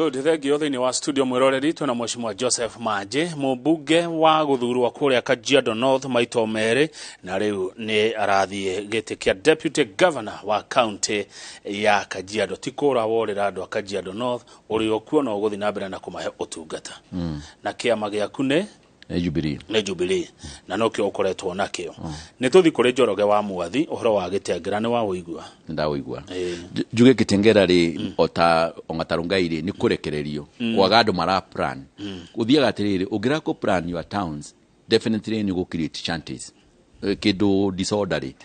Good, thank you. Thini wa studio mwiroreri tuna mheshimiwa Joseph Maje, mubunge wa guthurwa kuria Kajiado North maito mere, na riu ni arathie giti kia deputy governor wa county ya Kajiado. Tikura worira andu a Kajiado North uri okuo no guthi na mbere na kumahe utungata. Na kiama giaku ne Jubilee na no kio ukoretwo nakio ni tuthi kuri Njoroge wa Mwathi uhoro wa Gitengera ni wa uigua ndawoigua njuge Gitengera ri ota ongatarungaire ni kurekererio kwaga andu mara plan uthiaga atiriri ugira ko plan your towns definitely ni go create chances kidu disorderly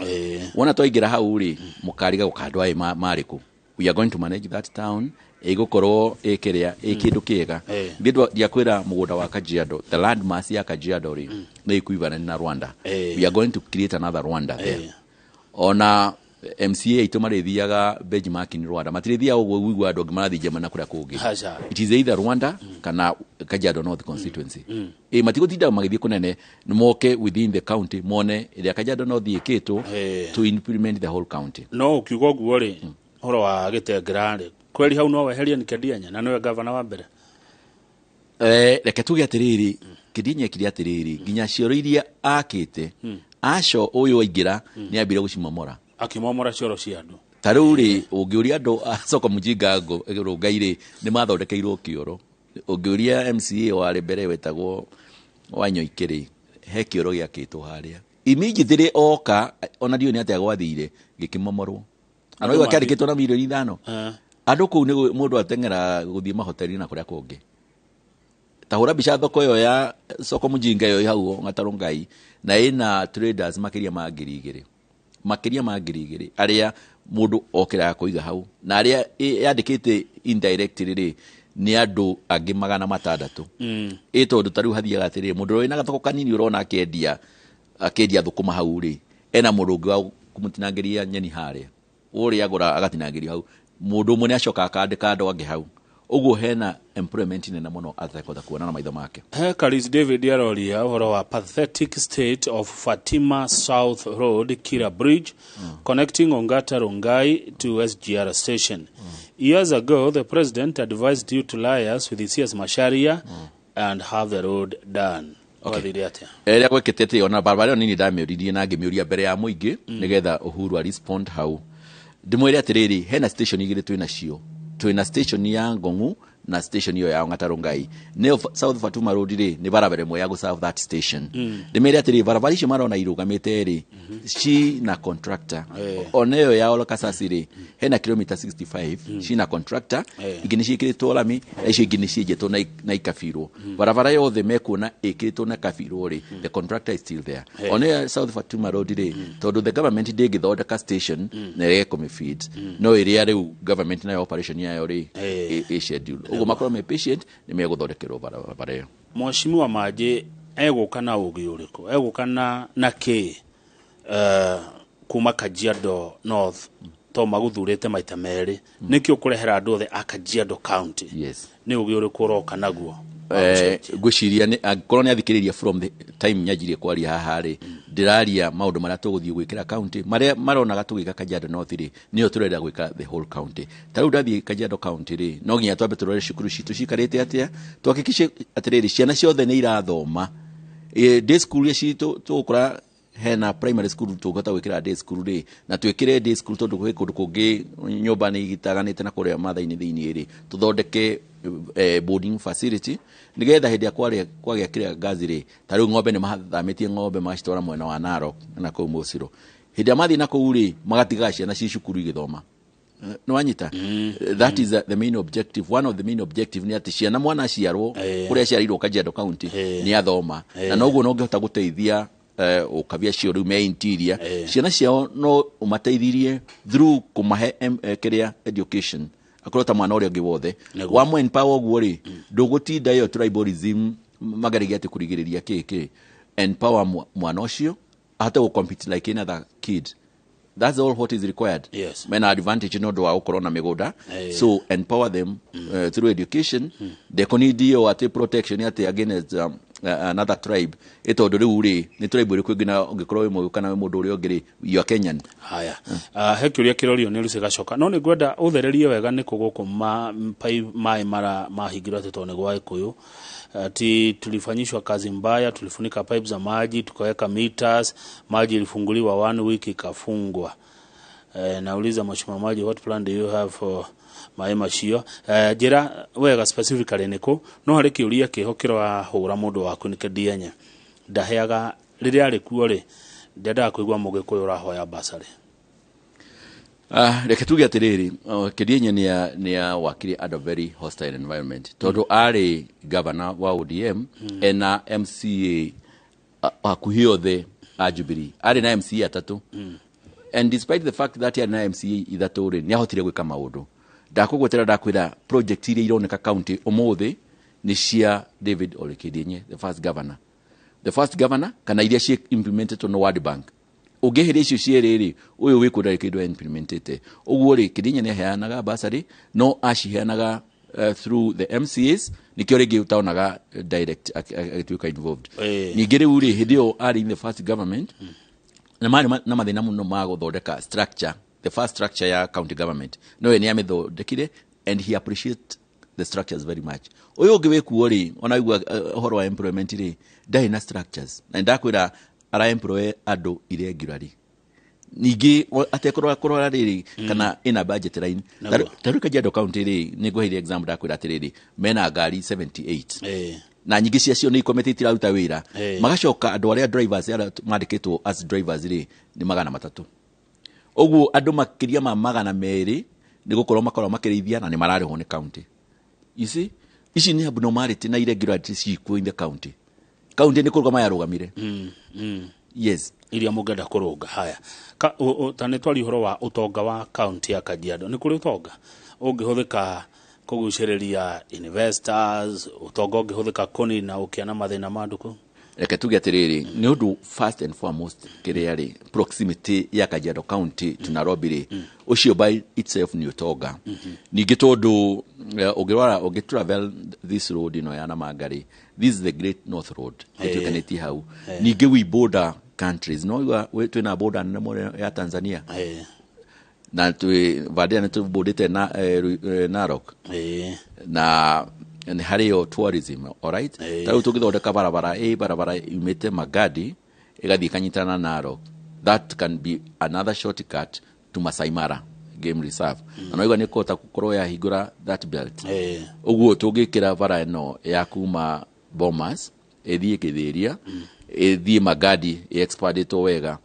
wona toigira hau ri mukariga gukandwa ai mariku we are going to manage that town igukoro ekeria ekindu kiega ngidwa diakwira mugunda wa Kajiado the land mass ya Kajiado ri na equivalent na Rwanda we are going to create another Rwanda there ona MCA itumarithiaga benchmark in Rwanda matirithia ogwo wigwa andu ngimarathi jema kuria kungi it is either Rwanda kana Kajiado North constituency matigutinda magithie kunene moke within the county mone iria Kajiado North ikito to implement the whole county no ukiugo guo ri horo wa Gitengera ri kweli hau no weheria ni Kedianya na niwe governor wa mbere reke tuge atiriri Kedianya kiri atiriri nginya cioro iria akite aco uyu aingira ni ambire gucimomora akimomora cioro cia andu taruri ungiuria andu acoka mujinga rungaire ni mathondekeirwo kioro ungiuria MCA wari mbere wetagwo Wanyoikiri he kioro giakitwo haria immediately oka ona dio ni atia gwathire gikimomorwo anoiwa kari kitwa na milioni 5 andu ku ni mundu atengera guthie mahoteli na kuria kungi tahura bicha thoko yo ya soko mujinga yo hau ngatarungai na ina traders makiria magirigiri aria mundu okira kuiga hau na aria yandikite indirectly ri ni andu angi 600 tondu tariu hathiaga atiri mundu ina gathoko kanini urona akendia thukuma hau ri ena mundu ungi wa kumutinangiria nyeni haria uri agura agatinangiria hau mundu mune acoka akandika andu angi hau uguo hena employment nene muno atakotha kuona na maitho make Karis David Yarolia uhoro wa pathetic state of Fatima South Road Kira Bridge connecting Ongata Rongai to SGR station. Years ago the president advised you to liaise with CS Masharia and have the road done. Eria gweketete ona barabara nini ndamiririe na ngimiuria mbere ya muingi nigetha Uhuru a respond hau ndimwire atiriri hena station igire twina station ya Ngongu na station yo ya Ngatarungai ne South Fatuma Road ri ni barabara mwe ya go serve that station ndimire atiriri barabara ici marona irugamite ri ci na contractor oneyo ya oloka sasiri hena kilomita 65 ci na contractor iginishikirito lami ici iginishijeto na ikafiro barabara yothe mekuona ikirito na kafiro ri the contractor is still there oneyo South Fatuma Road ri tondu the government digithondeka station na rekome feed no area riu government na operation yayo ri schedule ugo makoro me patient ni meguthondekerwo barabara yo Mheshimiwa Maje eguka na ugi uriko eguka na ki kuma Kajiado North to maguthurite maita meri nikio kurehera andu othe a Kajiado County ni ugi uriko roka naguo gwiciria ni akorwo ni athikiriria from the time nyajirie kwaria haha ri ndiraria maundu maria tuguthie gwikira county maria maronaga tugika Kajiado North ri niyo turenda gwika the whole county tariu ndathie Kajiado County ri no nginya twambe turore cukuru citu cikarite atia twakikishe atiriri ciana ciothe ni irathoma day school citu tukura hena primary school tugota gwikira day school ri na twikire day school tondu gwe kundu kungi nyumba ni igitaganite na kuria mathaini thiini ri tuthondeke boarding facility nigetha hindi kwagia kiria gazi ri tariu ng'ombe ni mathamitie ng'ombe macitwara mwena wa Narok na kuu Musiro hindi amathi na kuu ri magatiga ciana ci cukuru igithoma no wanyita that is the main objective one of the main objective ni ati ciana mwana ciarwo kuria ciarirwo Kajiado County ni athoma na noguo no ngihota guteithia ukavia cio riu me interior ciana ciao no umateithirie through kumahe kiria education akorota mwana uri ngi wothe wa mwe empower ogwo ri ndugutinda yo tribalism magarigia ati kurigiriria kiki empower mwana ucio ahate go compete like another kid that's all what is required men advantage no do wa ukorona migunda so empower them through education they need you at protection at against another tribe itondo riu ri ni tribe ri kwingina ungikorwo wi muyu kana wi mundu uri ongiri you are Kenyan. Haya he kiuria kirorio ni Lucy Gacoka no ni gwenda uthererie wega ni kuguku mai mara mahingirwa tutone gwa Gikuyu ati tulifanyishwa kazi mbaya, tulifunika pipe za maji, tukaweka meters, maji ilifunguliwa 1 week ikafungwa. Nauliza mheshimiwa maji, what plan do you have for mai macio? Jira wega specifically niko no hari kiuria kihokirwa hura mundu waku nikedienye ndaheaga riria ari kuo ri ndenda kuigwa Mugikuyu urahoya basari. Reke tuge atiriri Kedienye ni wakiri at a very hostile environment todo ari governor wa ODM ena MCA akuhiothe Jubilee ari na MCA atatu and despite the fact that ari na MCA ithatu ri ni ahotire gwika maundu ndakugwetera ndakwira project iria ironeka county umuthi ni cia David Ole Kedienye the first governor kana iria cia implemented on World Bank ugehere icio cierere uyu wikunda kindo implemented uguo ri Kedienye ne heanaga basari no ashiheanaga through the MCAs nikio rigi utaonaga direct atuika involved ningire uri hidio ari in the first government na mari na mathina muno mago thondeka structure the first structure ya county government no ni amethondekire and he appreciate the structures very much uyu ungiwe kuori onaigwa horo wa employment ri dai structures na ndakwira ara employ ado irregularly nigi atekorwa riri kana ina budget line taruka Kajiado county ri ni guhiri example ndakwira atiriri mena ngari 78 na nyingi ciacio ni committee rauta wira magacoka andu aria drivers ara mandikitwo as drivers ri ni 300 oguo andu makiria ma 200 ni gukorwo makorwo makirithia na ni marariho ni county you see ici ni abnormality na irregularities in the county ni kuruga mayarugamire yes iria mugenda kurunga haya tane twari horo wa utonga wa county ya Kajiado ni kuri utonga ungihuthika kugucereria investors utonga ungihuthika kuni na ukiana mathina manduku. Reke tuge atiriri ni undu first and foremost kiriari proximity ya Kajiado county to Nairobi ri ucio by itself ni utonga ningi tondu ugitravel this road ino ya Namangari, this is the Great North Road tukaneti hau ningi we border countries no we twina border ya Tanzania na vadia na tubodete na Narok na and hariyo tourism alright taru tugithondeka barabara imete Magadi igathi kanyitana Narok that can be another shortcut to Masai Mara game reserve na noiga nikota kukorwo ya higura that belt uguo tugikira bara eno ya kuma Bomas ethie kithiria ethie Magadi expandito wega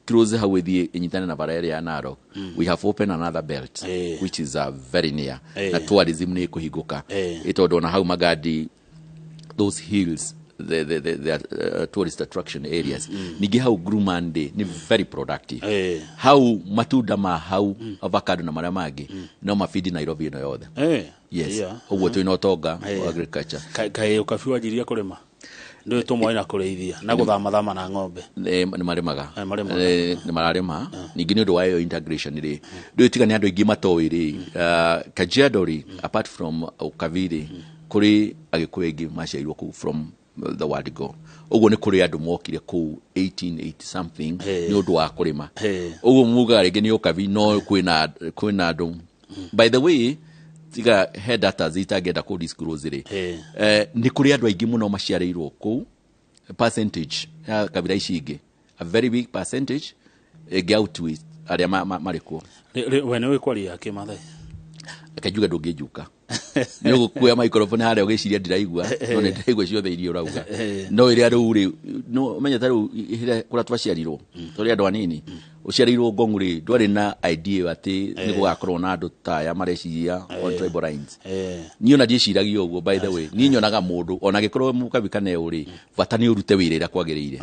close how with the inyitana na bara ya Narok we have opened another belt which is very near na tourism ni kuhiguka itondo na how Magadi those hills the tourist attraction areas nigi how Grumande ni very productive how matunda ma how avocado na maramagi no mafidi Nairobi no yothe yes uguo twino tonga agriculture kai ukafiwa jiria kurima ndio tumwe na kureithia na guthama na ng'ombe ni marimaga ni mararima ningi ni ndu wa integration ri ndio tigani andu ingi matoi ri Kajiado ri apart from Ukaviri kuri Agikuyu ingi maciairwo ku from the word go uguo ni kuri andu mokire ku 1880 something ni ndu wa kurima uguo muga ringi ni Ukavi no kwina andu by the way tiga head data zitagenda ku disclose ri ni kuri andu aingi muno maciareirwo ku percentage ya kabira ici ingi a very big percentage gout with aria marikuo wene we kwari yake mathai akajuga ndungijuka ni gukuya microphone hare ugiciria ndiraigua no ni ndaigua ciothe irio rauga no iria ruri no menya taru kura twaciarirwo turi andu anini uciarirwo Ngong'uri ndwari na idea ati ni gugakorwo na andu taya mareciria on tribal lines ni ona ndiciragia uguo by the way ni nyonaga mundu ona gikorwo mukabikane uri bata ni urute wirira kwagirire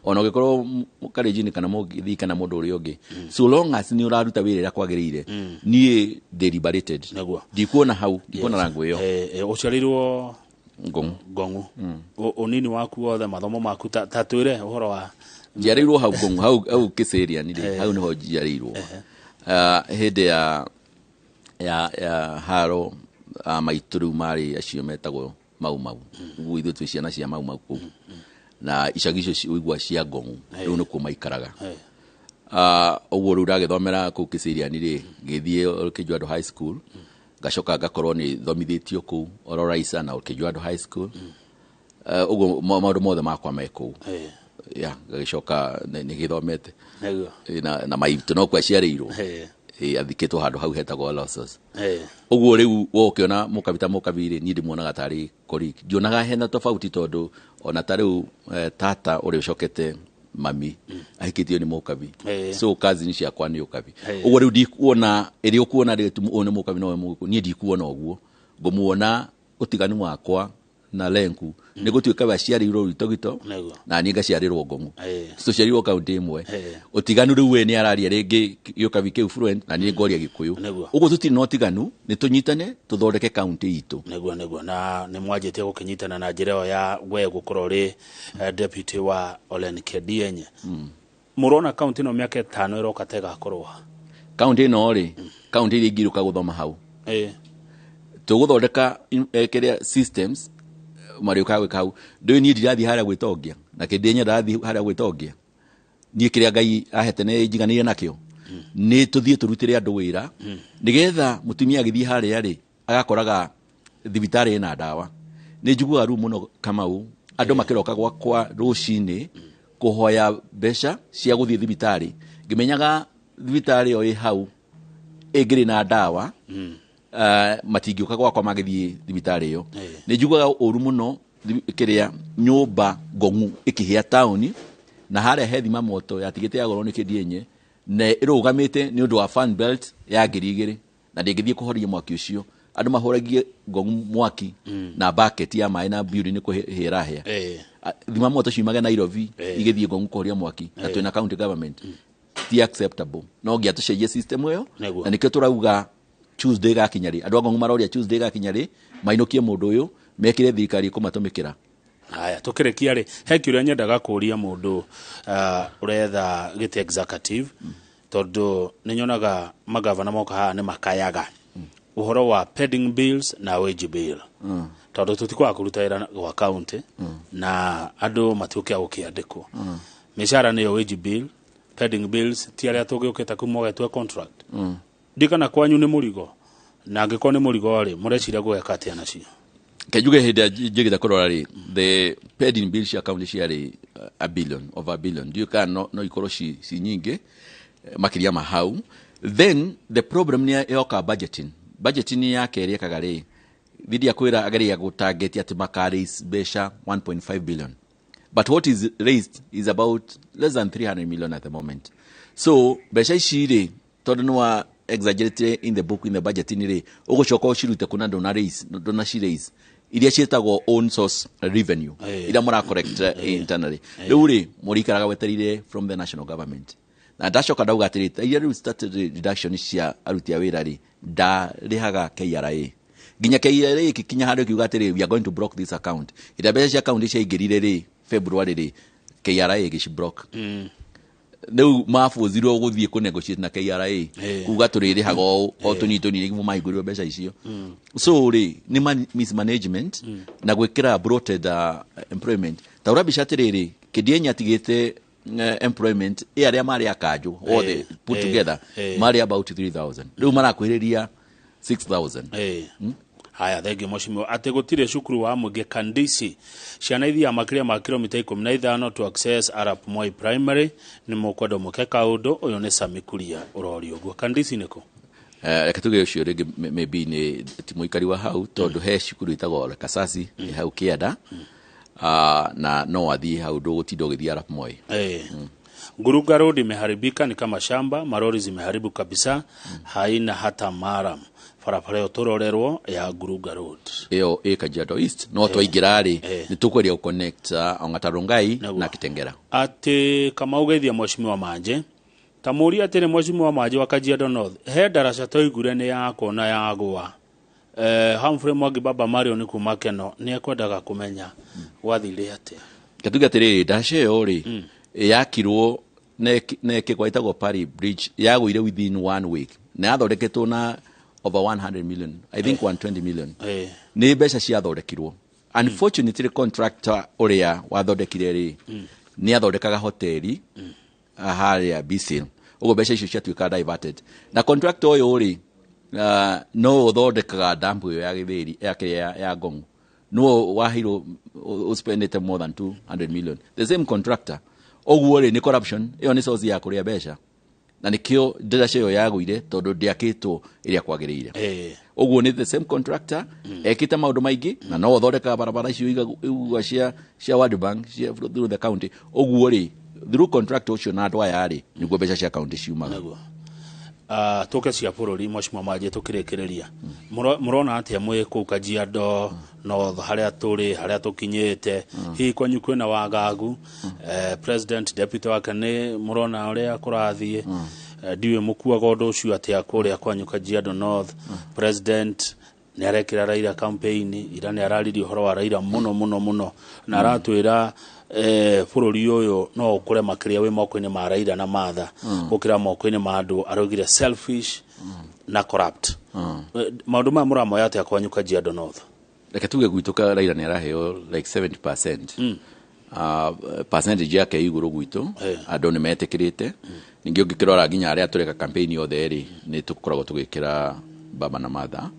ona gikorwo mukarejini kana mugithi kana mundu uri ungi so long as ni uraruta wirira kwagirire ni deliberated ndikuona hau ndikuona rangu iyo uciarirwo Ngong'u onini waku wothe mathomo maku tatwire uhoro wa njiarirwo hau Ngong'u hau Kiseria ni hau niho njiarirwo hede ya haro maituru mari acio metagwo mau uguo ithu twi ciana cia mau kuu na icagi icio uigua cia Ngong'u riu ni kuo maikaraga uguo riu ndagithomera kuu Kiseriani ri ngithie Kijuado High School ngacoka ngakorwo ni thomithitio kuu Ororaisa na Kijuado High School uguo maundu mothe makwa me kuu ngagicoka ni githomete na maitu no kwa ciareirwo athikitwo handu hau hetagwo Lossos uguo riu wokiona mukabiri ni ndimuonaga tari colleague ndionaga hena tofauti tondu ona tariu tata uri ucokete mami ahikitio ni mukabi so kazi ni ciakwa ni ukabi uguo riu ndikuona iri ukuona ri tuone mukabi no muku ni ndikuona uguo ngumuona utiganu wakwa na lenku ni gutuika baciarirwo Rutogito na ni ngaciarirwo Ngong'u so ciarirwo kaunti imwe utiganu riu we ni araria ringi yukabi ke fluent na ni ngoria Gikuyu uguo tutiri no tiganu ni tunyitane tuthondeke kaunti itu neguo na ni mwanjite gukinyitana na njira ya we gukorwo ri deputy wa Olen Kedienye murona kaunti no miaka 5 iroka tega korwa kaunti no ri kaunti iri ngiruka guthoma hau tuguthondeka keria systems Mario kawe kau ndo ni ndirathi haria gwitongia na Kedienye ndathi haria gwitongia ni kiria Ngai ahete ne njiganire nakio ni tuthie turutire andu wira nigetha mutumia agithie haria ri agakoraga thibitari ina dawa ni njiguaga ru muno Kamau andu makiroka gwakwa rucini kuhoya besha cia guthie thibitari ngimenyaga thibitari o hau igiri na dawa matingiuka gwakwa magithie thibitari yo ni njiguaga uru muno kiria nyumba Ngong'u ikihia town na haria hethima moto yatigite yagorwo ni Kedienye na irugamite ni undu wa fan belt ya ngiri na ndingithie kuhoria mwaki ucio andu mahoragie Ngong'u mwaki na bucket ya mai na building ni kuhira hia thima moto ciumaga Nairobi igithie Ngong'u kuhoria mwaki na twina county government ti acceptable no ngia tucenjie system yo na nikio turauga Tuesday gakinyari andu Ngong'u maroria Tuesday gakinyari mainukie mundu uyu mekire thirikari kumatumikira haya tukirekia ri hekiuria nyendaga kuria mundu uretha gite executive tondu ninyonaga magavana moka ha ni makayaga uhoro wa pending bills na wage bill tondu tutikwa kuruta ira wa county na andu matukia ukiandikwo mishara ni wage bill pending bills ti aria tugiukita kumoga twa contract ndikana kwanyu ni murigo na ngiko ni murigo ri murecira gweka atia nacio kejuge heda jigida korora ri the pending bills account share a billion over a billion do you can no ikoroshi si nyinge makiria mahau then the problem ni yoka budgeting yake ri kagari thidi ya kwira agari ya gutarget ati makaris besha 1.5 billion but what is raised is about less than 300 million at the moment so besha ishire todunwa exaggerate in the book in the budget ni ugucoka ushirute kuna ndona raise ndona shi raise iria cietagwo own source revenue ira mura correct internally riu murikaraga weterire from the national government na ndacoka ndauga atiri iria started reduction cia aruti a wira ri da rihaga KRA ginya KRA ikinya handu kiuga atiri we are going to block this account ira beja account cia igirire ri February ri KRA igici block no mafuzirwo guthie ku negotiate na KRA kuga turire hago o tunito ni ngimu maiguriro besha icio so ri ni mismanagement na gwikira bloated employment taura bishatiriri Kedienye atigite employment area mari akaju all the put together mari about 3000 riu marakwiriria 6000 haya thegi moshimo ategotire shukuru wa muge kandisi ciana ithia makiria ma kilomita 15 to access Arap Moi Primary ni mukwado mukeka undo uyo ni samikuria urori ugo kandisi niko reka tuge ucio rege maybe ni timoikari wa hau tondu he shukuru itago Kasasi hau kiada na no athi hau ndo gutindo githia Arap Moi Nguruga Road imeharibika ni kama shamba marori zimeharibu kabisa haina hata maram farafara utororerwo ya Nguruga Road iyo Kajiado East no twaingirari ni tukweria connect Ongatarungai na Kitengera ati kama ugethia mweshimiwa manje tamuri ati ni mweshimiwa manje wa Kajiado North he darasa toigure ni yako na yagwa Humphrey Mwangi baba Mario ni kumakeno ni ekwendaga kumenya wathire ati katuga atiri dashe ori yakirwo neke kwaitagwo Pari Bridge yagwire within 1 week na athondeketwo na over 100 million I think 120 million ni besha cia thondekirwo unfortunately contractor uria wathondekire ri ni athondekaga hoteli haria Bisil ugo besha icio ciatuika diverted na contractor uyu ri no uthondekaga dampu ya githiri ya Ngong no wahiro uspendete more than 200 million the same contractor oguo ri ni corruption iyo ni source ya kuria besha na nikio ndiraca iyo yaguire tondu ndiakitwo iria kwagiriire oguo ni the same contractor ekite maundu maingi na no uthondeka barabara icio igua cia World Bank cia through the county oguo ri through contractor ucio na andu aya ri niguo besha cia county ciumaga tuke cia bururi Mheshimiwa Maje tukirekereria murona atia mwe ku Kajiado no haria turi haria tukinyete hi kwanyu kwina wagagu president deputy wake ni murona uria kurathie ndiwe mukuaga undu ucio atia kuria kwanyu Kajiado North president ni arekira Raila campaign ira ni araririo horo wa Raila muno na aratwira bururi uyu no ukure makiria we moko-ini ma Raila na Martha ukira moko-ini ma andu arogire selfish na corrupt maundu ma muramo yate akwanyu Kajiado North reke tuge gwituka Raila ni araheo like 70% percentage yake iguru gwitu andu ni metikirite ningi ungikirora ginya aria tureka campaign yothe ri ni tukoragwo tugikira baba na Martha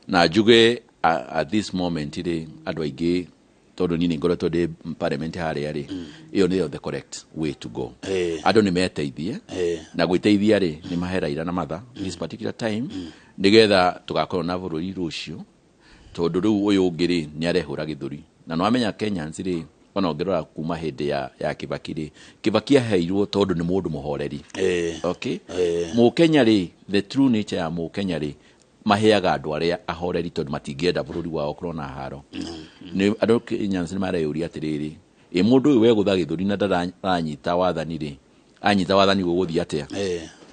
na juge at this moment ri andu aingi todo nini ngoretwo ndi parliament haria ri iyo ni the correct way to go andu ni meteithie na gwiteithia ri ni mahera ira na Martha this particular time nigetha tugakorwo na bururi rucio tondu riu uyu ngiri ni arehura githuri na no amenya Kenyans ri ona ongerora kuma hindi ya Kibaki aheirwo tondu ni mundu muhoreri okay mu Kenya ri the true nature ya mu Kenya ri maheaga andu aria ahoreri tondu matingenda bururi wao korona haro ni andu Kenyans ni mareyuria atiriri mundu uyu wegutha githuri na ndaranyita wathani ri anyita wathani guguthia atia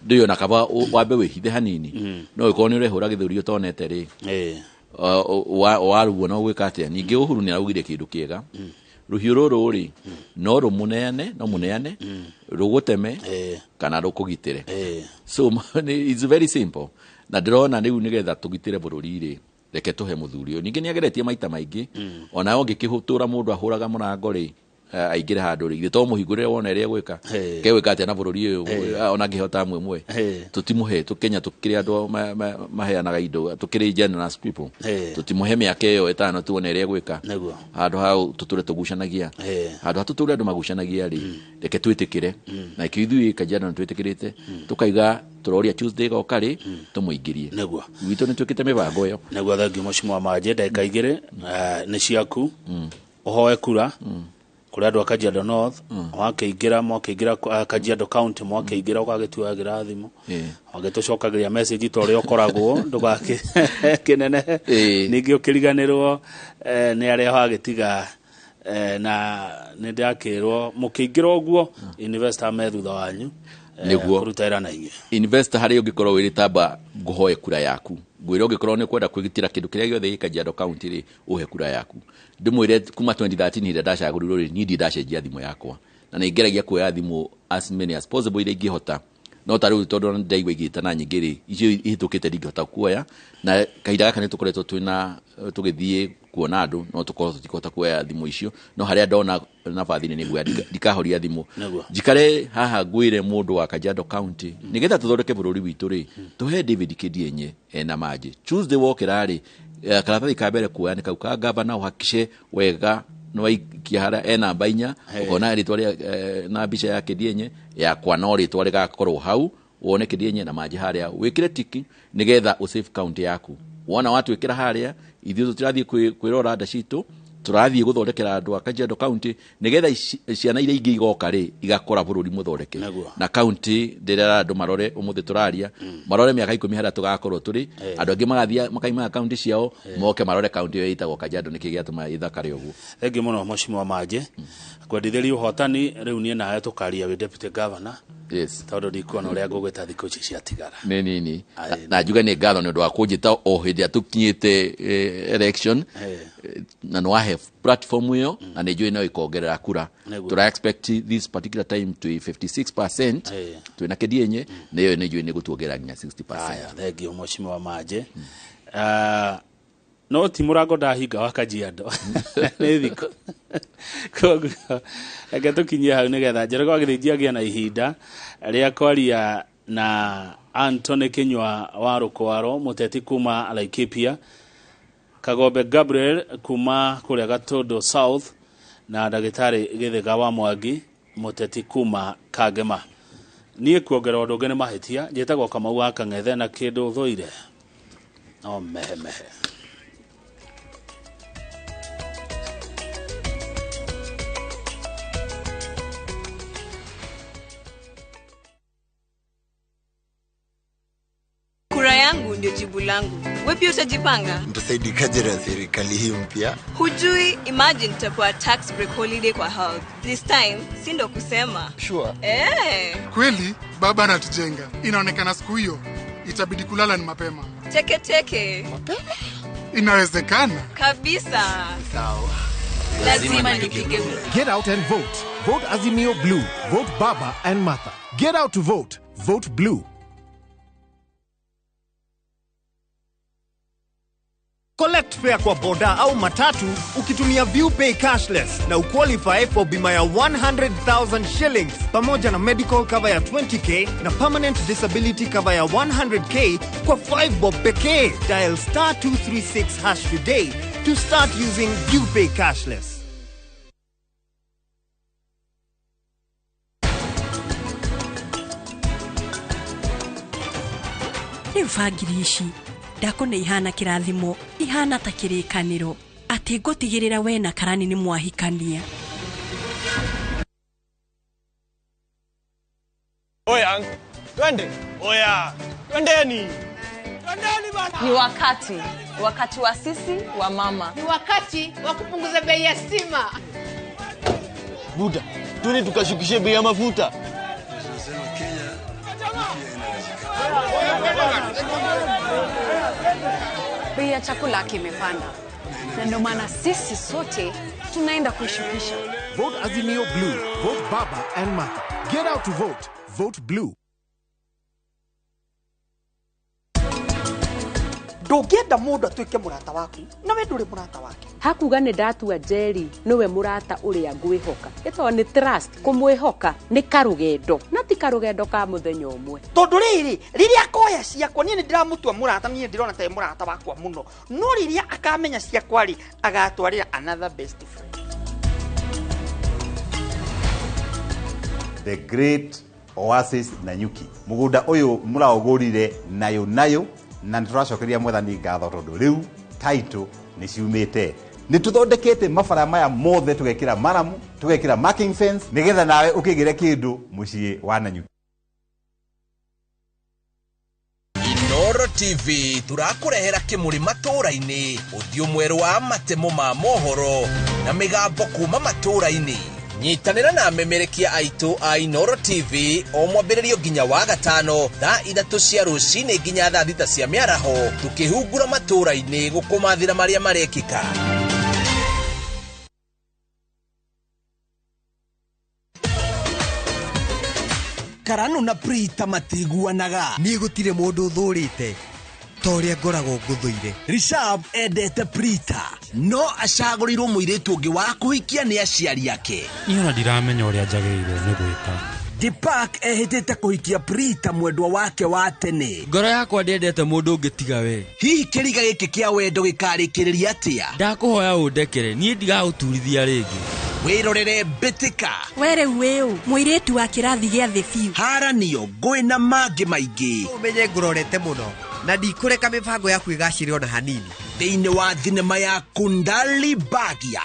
ndio na kaba wambe wihithe hanini no iko ni urehura githuri utonete ri waruo no gwika atia ningi Uhuru ni araugire kindu kiega ruhiu ruru ri no muneane ruguteme kana rukugitire so it's very simple na ndirona riu nigetha tugitire bururi ri reke tuhe muthuri uyu ningi ni ageretie maita maingi ona ongikihutura mundu ahuraga murango ri aingire handu ri to muhingurire wona iria gwika kewika atia na bururi uyu ona ngihota mwe tutimuhe tukenya tukiri andu maheanaga indo tukiri generous people tutimuhe miake yo etano tuone iria gwika handu hau tuture tugucanagia handu hatuture andu magucanagia ri reke twitikire na ikithui Kajiado twitikirite tukaiga turoria Tuesday goka ri tumuingirie neguo witu ni tukite mibango yo neguo thangi Mheshimiwa Maje ndagika igire ni ciaku uhoe kura kuri andu Kajiado North wakiingira Kajiado County mwakiingira ugagitua thimu agitucokagiria message tore ukoragwo ndugake kinene ningi ukiriganirwo ni aria hagitiga na ni ndakirwo mukiingira uguo investor methutha wanyu niguo kurutaira na ingi investor hari ungikorwo wiritamba nguhoe kura yaku ngwira ungikorwo ni kwenda kwigitira kindu kiria giothe Kajiado County ri uhe kura yaku ndimwire kuma 2013 hinde ndacagurirwo ri ni ndacenjia thimu yakwa na ningeragia kuoya thimu as many as possible ile ingihota no tariu tondu ndaigwa igita na nyingiri icio ihitukite ndingihota kuoya na kahinda gaka ni tukoretwo twina tugithie kuona andu no tukorwo tutikota kuoya thimu icio no haria ndona nabathine ni gwa ndikahoria thimu jikare haha ngwire mundu wa Kajiado County nigetha tuthondeke bururi witu ri tuhe David Kidienye na Maje Tuesday wokira ri karatathi ka mbere kuoya ni kauka gavana uhakishe wega no ikihara namba 4 ukona ritwa na mbica ya Kidienye ya kwa no ritwa rigakorwo hau wone Kidienye na Maje haria wikire tiki nigetha usave county yaku wona watu wikira haria ithuĩ tutirathie kwirora nda citu turathie guthondekera andu a Kajiado County nigetha ciana iria ingi igoka ri igakora bururi muthondeke na county ndirera andu marore umuthi turaria marore miaka 10 haria tugakorwo turi andu angi magathia makaima county ciao moke marore county yo itagwo Kajiado nikigiatuma ithakare uguo thengi muno Mheshimiwa Maje kwendithĩria uhotani riu nie nawe tukaria we deputy governor tondu ndikuona uria ngugwita thikũ ici ciatigara nini na njuga ni ngatho ni undu wa kunjita o hindi atukinyite election na no have platform yo na ni njui no ikongerera kura tura expect this particular time to 56% twina Kidienye ni njui ni gutuongerera nginya 60%. Thank you Mheshimiwa Maje no ti murango ndahinga wa Kajiado nĩ thiko koguo reke tũkinyie hau nĩgetha Njoroge agĩthĩnjia agĩa na ihinda rĩa kwaria na Anthony Kinyua wa Rũkwaro mũteti kuma Laikipia, Kagombe Gabriel kuma kũrĩa Gatũndũ South na ndagĩtarĩ Gĩthĩga wa Mwangi mũteti kuma Kangema. Niĩ kuongera ũndũ ũngĩ nĩ mahĩtia, njĩtagwo Kamau wa Kang'ethe na kĩndũ thũire no mehe Kura yangu ndio jibu langu. Wewe pia utajipanga? Mtasaidikaje na serikali hii mpya? Hujui, imagine tapewa tax break holiday kwa health. This time, si ndo kusema. Sure. Kweli, baba anatujenga. Inaonekana siku hiyo itabidi kulala ni mapema. Teke. Mapema? Inawezekana. Kabisa. Sawa. Lazima nipige. Get out and vote. Vote Azimio Blue. Vote Baba and Martha. Get out to vote. Vote Blue. Collect fare kwa boda au matatu ukitumia ViewPay cashless na uqualify for bima ya 100,000 shillings pamoja na medical cover ya 20k na permanent disability cover ya 100k kwa 5 bob pekee. Dial *236# today to start using ViewPay cashless. Rĩu bangiri ici ndakona ihana kĩrathimo, ihana ta kĩrĩkanĩro atĩ ngũtigĩrĩra we na Karani nĩ mwahikania. Oya, twende. Oya, twendeni bana. Ni wakati wa sisi wa mama. Ni wakati wa kupunguza bei ya stima. Buda, twende tukashukishe bei ya mafuta. Bei ya chakula kimepanda. Na ndio maana sisi sote tunaenda kushukisha. Vote Azimio Blue. Vote Baba and Martha. Get out to vote. Vote Blue. Ndũngĩenda mũndũ atuĩke mũrata waku na we ndũrĩ mũrata wake. Hakuga nĩ ndatua Jerry nĩwe mũrata ũrĩa ngwĩhoka. Ĩtwo nĩ trust, kũmwĩhoka nĩ karũgendo na ti karũgendo ka mũthenya ũmwe. Tondũ rĩrĩa akoya ciakwa niĩ nĩ ndĩramũtua mũrata, niĩ ndĩrona ta mũrata wakwa mũno, no rĩrĩa akamenya ciakwa agatwarĩra another best friend. The Great Oasis Nanyuki. Mũgũnda ũyũ mũraũgũrire nayo na nĩtũracokeria mwathani ngatho tondũ rĩu title nĩ ciumĩte. Nĩtũthondekete mabara maya mothe tũgekĩra maramu, tũgekĩra marking fence nĩgetha nawe ũkĩgĩre kĩndũ mũciĩ wa Nanyuki. Inoro TV turakũrehera kĩmũrĩ matũra-inĩ, ũthiũ mwerũ wa matemo ma mohoro na mĩgambo kuma matũra-inĩ. Nyitanĩra na memerekia aitũ a Inoro TV o mwambĩrĩrio nginya wa gatano thaa 3 cia rũcinĩ nginya thaa 6 cia mĩaraho tukĩhungura matũra-inĩ gũkũmathĩra marĩa marekĩka. Karanu na Prita matiguanaga. Niĩ gũtirĩ mũndũ ũthũrĩte torĩa ngoragwo ngũthũire. Rishab endete Prita no acagũrirwo mũirĩtu ũngĩ wa kũhikia nĩ aciari ake. Niĩ ndiramenya ũrĩa njagĩrĩirwo nĩ gwĩka. Deepak ehĩtĩte kũhikia Prita mwendwa wake wa tene. Ngoro yakwa ndĩendete mũndũ ũngĩ tiga we. Hihi kĩriga gĩkĩ kĩa wendo gĩkarĩkĩrĩria atĩa? Ndakũhoya ũndekere, niĩ ndigagũturithia rĩngĩ. Wĩrorere mbĩtĩka. Were wĩũ, mũirĩtu wa kĩrathi gĩa thĩ biũ. Haranio ngũĩ na mangĩ maingĩ. Ũmenye ngũrorete mũno na ndikũreka mĩbango yaku ĩgacĩre ona hanini. Thĩinĩ wa thinema ya Kundali Bagia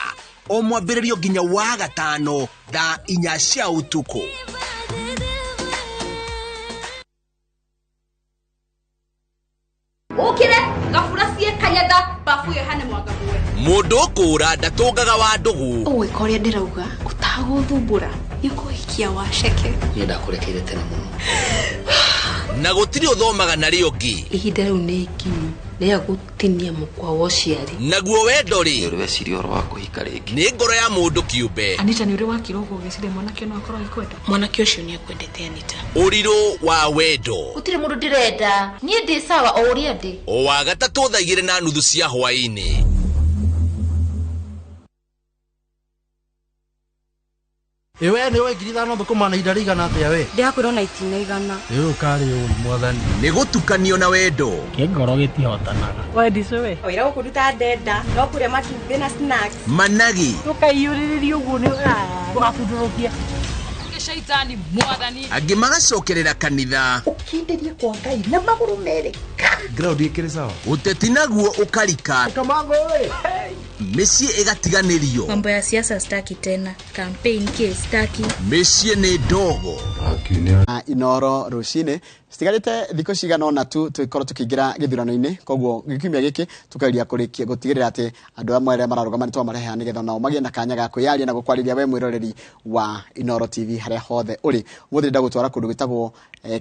o mwambĩrĩrio nginya wa gatano thaa 4 cia ũtukũ. Ũkĩre gaburacie kanyenda bafuye hane Mūgambo. Mũndũ ũkũra ndatũngaga wa ndũgũ. Ũĩ korĩa ndĩrauga ũtagũthumbũra nĩ kũhikia wa ceke. Niĩ ndakũrekeire tene mũno. Na gũtirĩ ũthomaga narĩ ũngĩ. Ihinda rĩu nĩ ikinyu ria gutinia mukwa wociari naguo wendo ri uri weciria oro wako hikariki ni ngoro ya mundu kiumbe Anita ni uri wakirogo giciria mwanake no akorwo ikwenda mwanake ucio ni akwendete Anita uriro wa wendo utire mundu ndirenda nie ndi sawa o uria ndi o wa gatatu thaa 2:30 cia hwaini. Ewe ni we ngiri thano thukuma na idari igana atia we ndiakwirwo na itina igana riu kari uri mwathani ni gutukanio na wendo kengoro gitihotanaga wendice we oira gukuruta ndenda no kuria matumbĩ na snacks managi tukaiyũrĩrĩria ũguo nĩ tũgabundũrũkia shaitani mwathani angĩ magacokerera kanitha ukinderie kwa Ngai na magũrũ merĩ ground ikiri sawa uteti naguo ukarika kamango we mĩciĩ ĩgatiganĩrio mambo ya siasa staki tena campaign ke staki mĩciĩ nĩ ndogo inoro rucine stigarite thiko cigana ona tu tukorwo tukiingira githurano-ini koguo gikumia giki tukairia kurikia gutigirira ati andu amwe aria mararugama nitwa mareha nigetha nao magie na kanya ga kwiaria na gukwariria we mwiroreri wa Inoro TV haria hothe uri muthiri ndagutwara kundu gwitagwo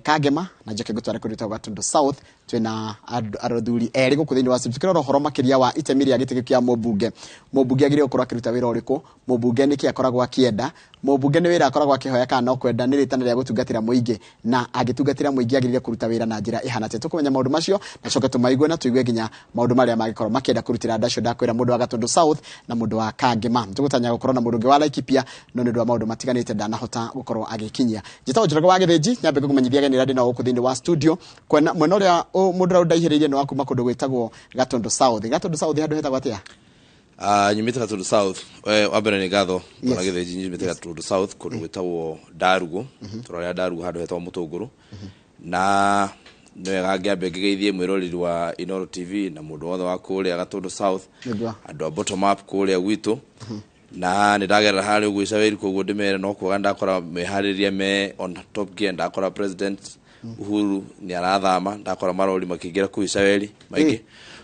Kagema na njoke gutwara kundu gwitagwo Gatundu South twina arothuri eri guku thiini wa Civic kiroro horo makiria wa itemi ria gitigi kia mubunge agire ukorwo akiruta wira uriku mubunge niki akoragwo akienda mubunge ni wira akoragwo akihoya kana no kwenda ni ritana ria gutungatira muingi na agitungatira muingi agirire kuruta wira na njira ihana te tukumenya maundu macio na coke tumaigue na tuigue ginya maundu maria magikorwo makienda kurutira ndacio ndakwira mundu wa Gatundu South na mundu wa Kagema tugutanya gukorwo na mundu wa Laikipia no ni ndwa maundu matiganite ndanahota gukorwo agikinyia njitawo njorogo wa githiji nyambe kumenyithia gani radi na guku thiini wa studio kwena mwena uria mundu ndaihiririe no akuma kundu gwitagwo Gatundu South handu hetagwo atia nyumite Gatundu South wambere ni gatho ona githiji nyumite Gatundu South kundu gwitagwo Darugu turaria Darugu handu hetagwo Mutunguru na nwe ngiambe ngigeithie mwiroreri wa Inoro TV na mundu wothe wa kuria Gatundu South andu a bottom up kuria gwitu na ni ndagerera hari ugwica wiri koguo ndimere no kuga ndakora mehariria me on top gear ndakora president Uhuru ni arathama ndakora marori makigira kuica weri maingi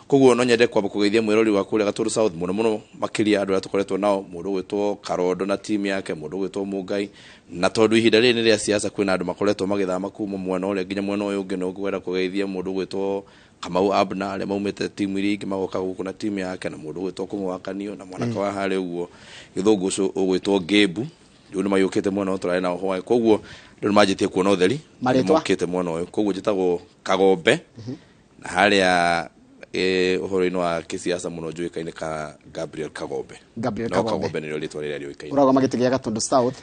koguo no nyende kwamba kugeithia mwiroreri wa kuria Gatundu South muno makiria andu atukoretwo nao mundu gwitwo Karondo na team yake mundu gwitwo Mungai na tondu ihinda riri ni ria siasa kwina andu makoretwo magithama kuma mwena uria nginya mwena uyu ungi no gwera kugeithia mundu gwitwo Kamau Abna ale maumete timu iri ingi magoka guku na timu yake na mundu gwitwo Kumuwakanio na mwanaka wa hare uguo githungu ucio ugwitwo Gebu ndio mayukite mwena uturare na hoya koguo ndio majitie kuona utheri mokite mwena uyu koguo jitagwo Kagombe na haria uhoro-ini wa kisiasa muno njuikaine ka Gabriel Kagombe ndio ritwa riria rioikaine urago magitigia Gatundu South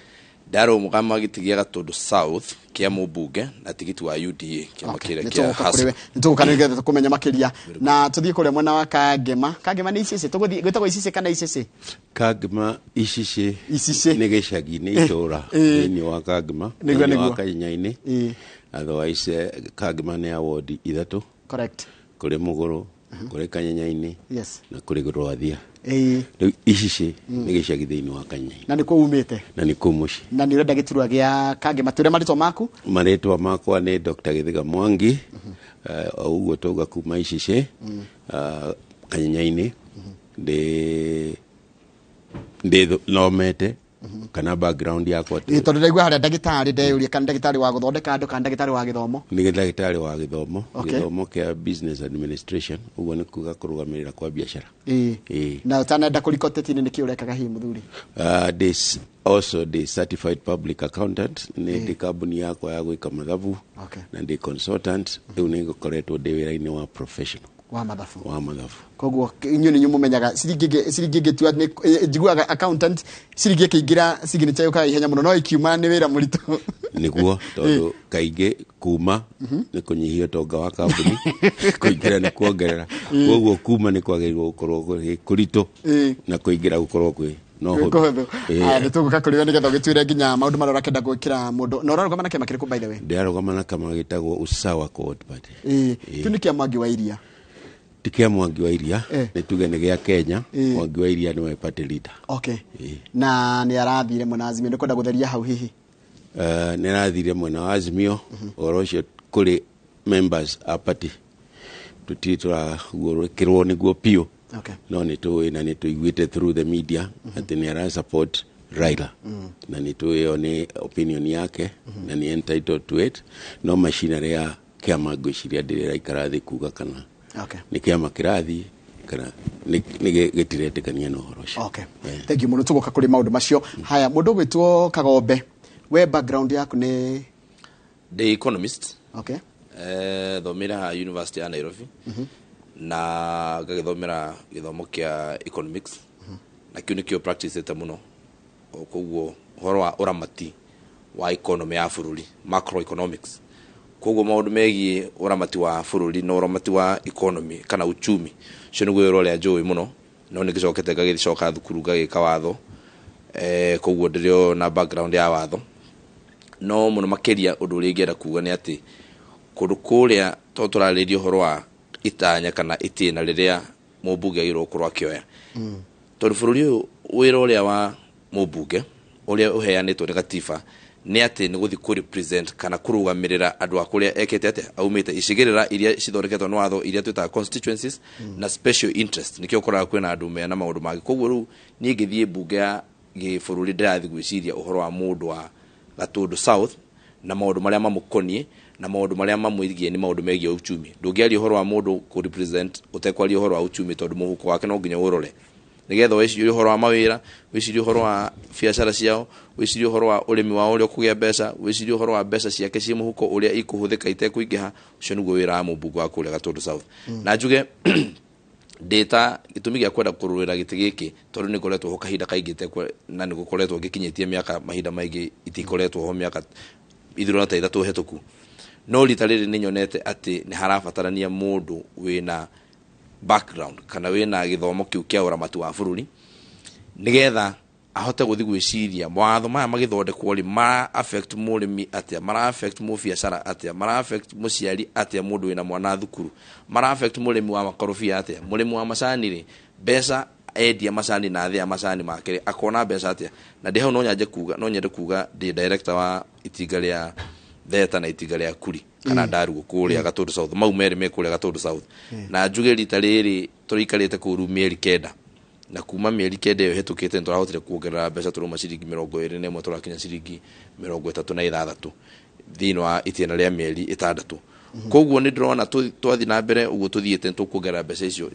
Daro mugama gitigia Gatundu South kia mubunge na tigiti wa UDA kia makira kia hasa nitugukanirige tukumenya makiria na tuthie kuria mwena wa Kagema ni icece tuguthie gwitagwo icece kana icece Kagema icece ni gicagi-ini itura ni wa Kagema ni wa Kanyaini otherwise Kagema ni award 3 correct kuri Muguru kuri Kanyaini na kuri Gurwathia riu icece ni gicagi thiini wa Kanyaini na niko umite na niko muci na ni urenda giturwa gia Kagema turia maritwa maku makwa ni Dr. Githiga Mwangi uguo tuga kuma icece Kanyaini ndi nomete kana background yakwa tondu ndaigua haria ndagitari ndeyuria kana ndagitari wa guthondeka andu kana ndagitari wa githomo ni ndagitari wa githomo kia business administration uguo ni kuga kurugamirira kwa biashara na utanenda kurikoteti-ini niki urekaga hi muthuri this also the certified public accountant ni ndi kambuni yakwa ya gwika mathabu na ndi consultant riu ni ngokoretwo ndi wira-ini wa professional wa mathabu koguo inyu ni nyumumenyaga siringi tu njiguaga accountant siringi kiingira signature yuka ihenya muno no ikiuma ni wira muritu niguo tondu kaingi kuma ni kunyihia tonga wa kambuni kuingira ni kuongerera koguo kuma ni kwagirirwo gukorwo kurito na kuingira gukorwo kwi no huthu ni tuguka kuriwe nigetha gitwire nginya maundu marora kenda gwikira mundu no rarugama na kema kiriku by the way ndarugama na kama gitagwo Usawa Court Party tunikia Mwangi wa Iria tikia Mwangi wa Iria ni tuge ni gia Kenya Mwangi wa Iria ni party leader na ni arathire mwena Azimio ndikwenda gutheria hau hihi ni arathire mwena wa Azimio orocio kuri members a party tutitwa gurikirwo niguo pio no ni tu na ni tu igwite through the media ati ni ara support Raila na ni tu yo ni opinion yake na ni entitled to it no machinery ya kiama gwiciria ndirira ikara thi kuga kana Okay. Nä kä ama kä rathiä kana nä gä tiretäkania na å horo å okay. Thank you muno tugoka kuri maundu macio haya mundu gwitwo Kagombe we background yaku ni the economist okay thomera University ya Nairobi na gagithomera githomo kia economics na kiu nikio practice ete muno koguo horo wa uramati wa economy ya bururi macroeconomics koguo maundu megie uramati wa bururi na uramati wa economy kana uchumi cio niguo wira uria njui muno no nigicokete gagicoka thukuru gagika watho koguo ndirio na background ya watho no muno makeria undu uria ngienda kuga ni ati kundu kuria to turaririo horo wa itanya kana itina riria mubunge agirwo kurwa akioya tondu bururi uyu wira uria wa mubunge uria uheanitwo ni gatiba ni ati ni guthi ku represent kana kurugamirira andu akuria ekete ate aumite icigirira iria cithondeketwo ni watho iria twita constituencies na special interest nikio ukora kwina andu mena maundu magi koguo ru ni ngithie bunge ya gibururi ndirathi gwiciria uhoro wa mundu wa Gatundu South na maundu maria mamukonie na maundu maria mamwigie ni maundu megie uchumi ndungiaria uhoro wa mundu ku represent utekwaria uhoro wa uchumi tondu muhuko wake no nginya urore nigetha wicirie uhoro wa mawira wicirie uhoro wa biacara ciao wicirie uhoro wa urimi wa uria kugia mbeca wicirie uhoro wa mbeca ciake cia muhuko uria ikuhuthika itekuingiha ucio niguo wira wa mubunge wa kuria Gatundu South na njuge data gitumi gia kwenda kururira giti giki tondu ni koretwo ho kahinda kaingite na ni gukoretwo gikinyitie miaka mahinda maingi itikoretwo ho miaka ithiro ta ithatu hetuku no ritariri ni nyonete ati ni harabatarania mundu wina background kana wina githomo kiu kia uramati wa bururi nigetha ahote guthi gwiciria mawatho maya magithondekwo ri ma affect murimi atia mara affect mu biacara atia mara affect muciari atia mundu wina mwana thukuru mara affect murimi wa makorofia atia murimi wa macani ri mbeca endia macani na thia macani make akona mbeca atia na ndi hau no nyende kuga ndi director wa itinga ria theta na itinga ria kuri kana ndarugo kuria Gatundu South mau meri me kuria Gatundu South na njuge rita riri turikarite ku mieri kenda na kuma mieri kenda yo hetukite nturahotire kuongerera mbeca turuma ciringi 21 turakinya ciringi 36 thino wa itina ria mieri 6 koguo ni ndrona twathi na mbere uguo tuthiete tukuongerera mbeca icio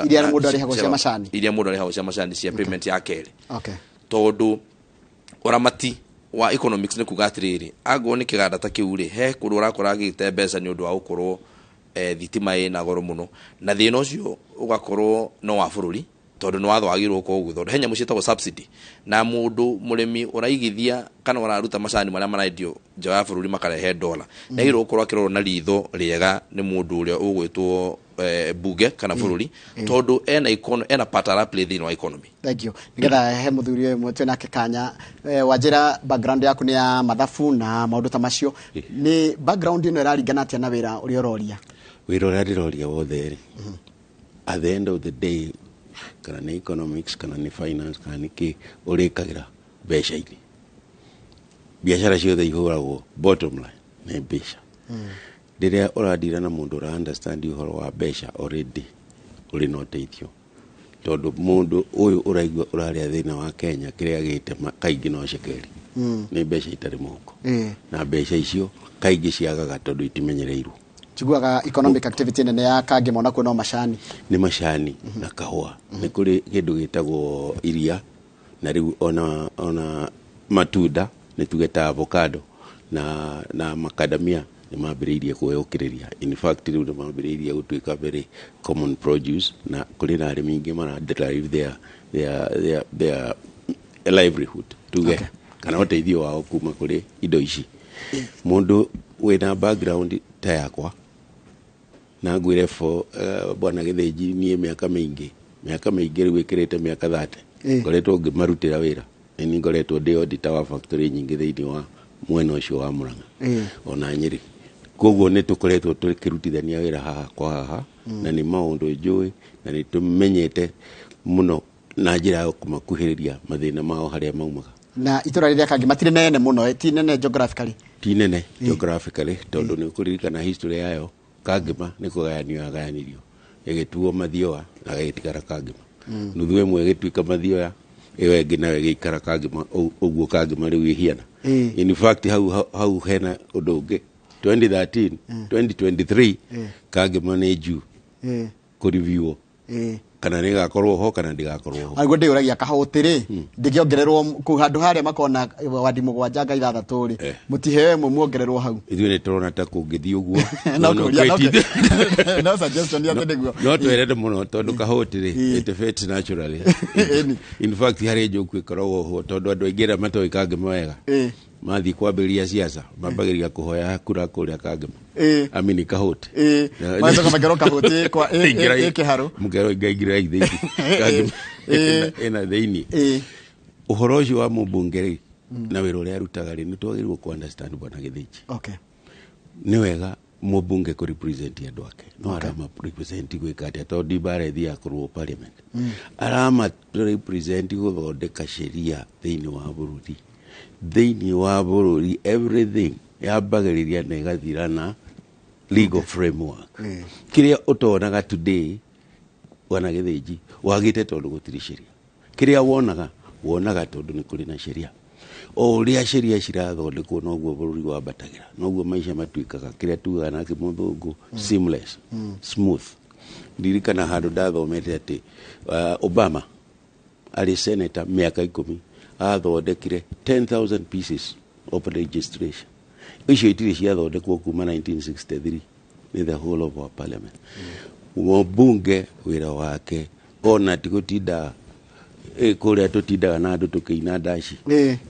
iria mundu ari hago cia macani cia macani cia payment ya kere okay tondu uramati wa economics ni kuga atiriri ago ni kiganda ta kiuri he kundu urakora gite mbeca ni undu wa ukorwo thitima ina goro muno na thina ucio ugakorwo no wa bururi tondu no watho agirwo ko guthonda henya mucitagwo subsidy na mundu murimi uraigithia kana uraruta macani maria marendio nja ya bururi makarehe dola na igirwo ukorwo akirwo na ritho riega ni mundu uria ugwitwo bunge kana bururi tondu ena patara play thino wa economy. Thank you. Nigetha he muthuri uyu mwe twina kikanya wajira background yaku ni ya mathafu na maundu ta macio ni background ino iraringana atia na wira uri uroria wira uri ndiroria wothe ri at the end of the day kana ni economics kana ni finance kana ni ki urikagira mbeca ini biashara ciothe ihuragwo bottom line ni mbeca ndiria uradira na mundu ura understand uhoro wa mbeca already uri no teithio tondu mundu uyu uraigua uraria thina wa Kenya kiria gite kaingi no cekeri ni mbeca itari muhuko na mbeca icio kaingi ciagaga tondu itimenyereirwo tiguaga economic activity nene ya kange mona kuno macani ni macani na kahua ni kuri kindu gitagwo iria na riu ona matunda ni tugeta avocado na macadamia ni mambiriirie kuyukiriria in fact riu ni mambiriirie gutuika very common produce na kuri na arimi ingi mara derive their livelihood tuge kana uteithio wao kuma kuri indo ici mundu wina background ta yakwa na ngwire bwana githinji nie miaka mingi riu ikirite miaka 30 ngoretwo ngimarutira wira ni ngoretwo ndi auditor wa factory nyingi thiini wa mwena ucio wa Murang'a ona Nyeri koguo ni tukoretwo tukirutithania wira haha kwa haha na ni maundu njui na ni tumenyete muno na njira ya kumakuhiriria mathina mao haria maumaga na itura riria kangi matire nene muno ti nene geographically tondu ni kuririkana history yayo kangima ni kugayanirio igituo mathioa na gitigara kangima nuthu imwe gituika mathioa iyo ingi nayo giikara kangima uguo kangima riu ihiana in fact how hena undu ungi 2013 2023 kangima ni juu ku review kana nä gakorwo ho kana ndigakorwo ho aguo ndä å ragia kahåtä rä ndä kä ongererwo kå handå harä a makona wadi må gwanja nga ithathatå rä må tihewe mwe muongererwo hau ithuä nä tå rona ta kå ngä thiä å guo no twerende må no tondå kahåtä rä naturally in fact harä njå ku ä koragwo ho tondå andå aingä ra matoä kangä mawega mathiĩ kwambĩrĩria siasa mambagĩrĩria kũhoya kura kũrĩa kangĩma amini kahũti macoka makerwo kahũti kwa kĩharũ mũkerwo ingaingĩra thĩinĩ ĩna thĩinĩ ũhoro ũcio wa mũmbunge rĩ na wĩra ũrĩa arutaga rĩ nĩ twagĩrĩirwo kũ understand bwana Gĩthĩnji nĩ wega mũmbunge kũ represent andũ ake no arama represent gwĩka atĩa tondũ ndibara ĩthiaga kũrũo parliament arama represent gũthondeka sheria thĩinĩ wa bũrũri thĩinĩ wa bũrũri everything yambagĩrĩria na ĩgathira na legal framework kĩrĩa ũtonaga today bwana Gĩthĩnji wagĩte tondũ gũtirĩ sheria kĩrĩa wonaga tondũ nĩ kũrĩ na sheria o ũrĩa sheria cirathondekwo noguo bũrũri wambatagĩra noguo maica matuĩkaga kĩrĩa tugaga na kĩmũthũngũ seamless smooth ndirikana handũ ndathomete atĩ Obama arĩ senator mĩaka 10 athondekire 10,000 pieces of legislation icio itirĩ ciathondekwo kuma 1963 ni the whole of our parliament mũmbunge wĩra wake ona ti gũtinda kũrĩa tũtindaga na andũ tũkĩina ndaci